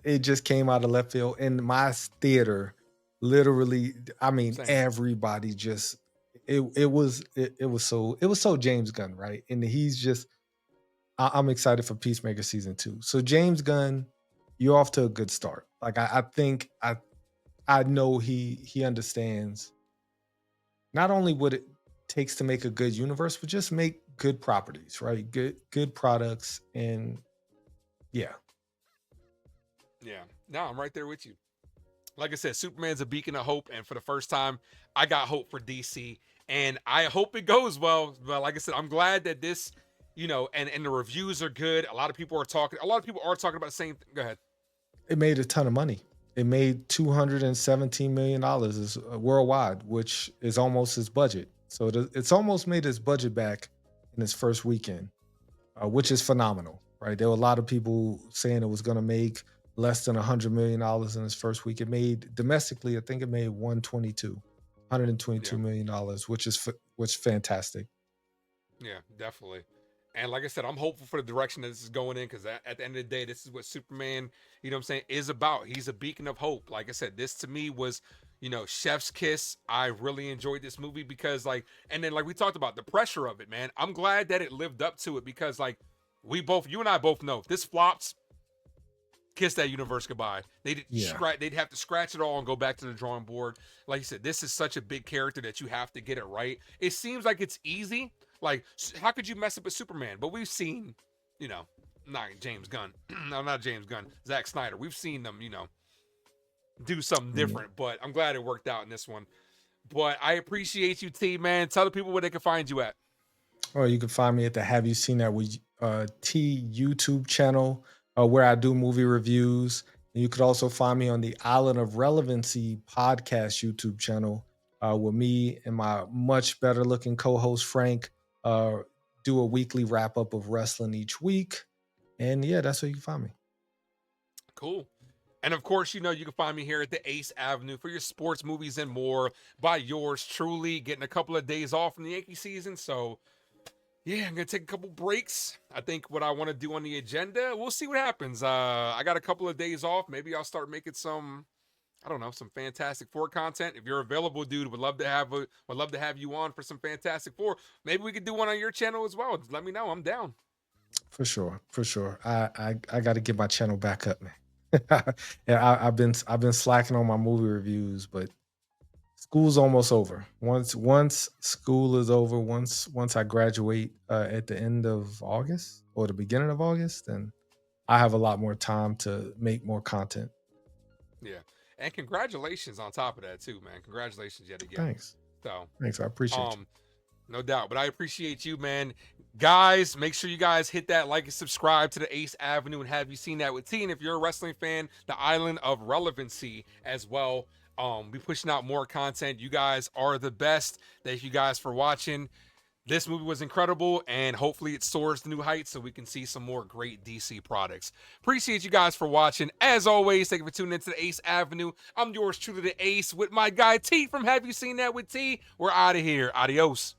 it just came out of left field in my theater. Literally, I mean, Same. everybody just it was so James Gunn, right? And he's just I'm excited for Peacemaker season 2. So James Gunn, you're off to a good start. Like I think I know he understands not only what it takes to make a good universe, but just make good properties, right? Good products, and yeah, Yeah. No, I'm right there with you. Like I said, Superman's a beacon of hope. And for the first time, I got hope for DC. And I hope it goes well. But like I said, I'm glad that this, and the reviews are good. A lot of people are talking about the same thing. Go ahead. it made a ton of money. It made $217 million worldwide, which is almost his budget. So it's almost made his budget back in his first weekend, which Yeah. is phenomenal, right? There were a lot of people saying it was going to make less than $100 million in his first week. It made domestically, I think it made 122 Yeah. million dollars, which is fantastic. Yeah, definitely. And like I said, I'm hopeful for the direction that this is going in because at the end of the day, this is what Superman, I'm saying, is about. He's a beacon of hope. Like I said, this to me was, chef's kiss. I really enjoyed this movie because, like, and then, like, we talked about the pressure of it, man. I'm glad that it lived up to it because, like, you and I both know if this flops, kiss that universe goodbye. Yeah. They'd have to scratch it all and go back to the drawing board. Like you said, this is such a big character that you have to get it right. It seems like it's easy. Like, how could you mess up a Superman? But we've seen, you know, not James Gunn, no, not James Gunn, Zack Snyder. We've seen them, do something Yeah. different. But I'm glad it worked out in this one. But I appreciate you, T man. Tell the people where they can find you at. Or you can find me at the Have You Seen That with T YouTube channel, where I do movie reviews. And you could also find me on the Island of Relevancy podcast YouTube channel, where me and my much better looking co-host Frank uh, do a weekly wrap up of wrestling each week. And yeah, that's where you can find me. Cool. And of course, you can find me here at the Ace Avenue for your sports, movies, and more by yours truly. Getting a couple of days off from the Yankee season. So, yeah, I'm going to take a couple breaks. I think what I want to do on the agenda, we'll see what happens. I got a couple of days off. Maybe I'll start making some I don't know, some Fantastic Four content. If you're available, dude, would love to have you on for some Fantastic Four. Maybe we could do one on your channel as well. Just let me know. I'm down. For sure, for sure. I got to get my channel back up, man. Yeah, I've been slacking on my movie reviews, but school's almost over. Once school is over, once I graduate at the end of August or the beginning of August, then I have a lot more time to make more content. Yeah. And congratulations on top of that too, man. Congratulations yet again. Thanks. So, Thanks. I appreciate you. um, no doubt. But I appreciate you, man. Guys, make sure you guys hit that like and subscribe to the Ace Avenue and have you seen that with T. And if you're a wrestling fan, the Island of Relevancy as well. We pushing out more content. You guys are the best. Thank you guys for watching. This movie was incredible, and hopefully it soars to new heights so we can see some more great DC products. Appreciate you guys for watching. As always, thank you for tuning into the Ace Avenue. I'm yours truly, the Ace, with my guy T from Have You Seen That with T. We're out of here. Adios.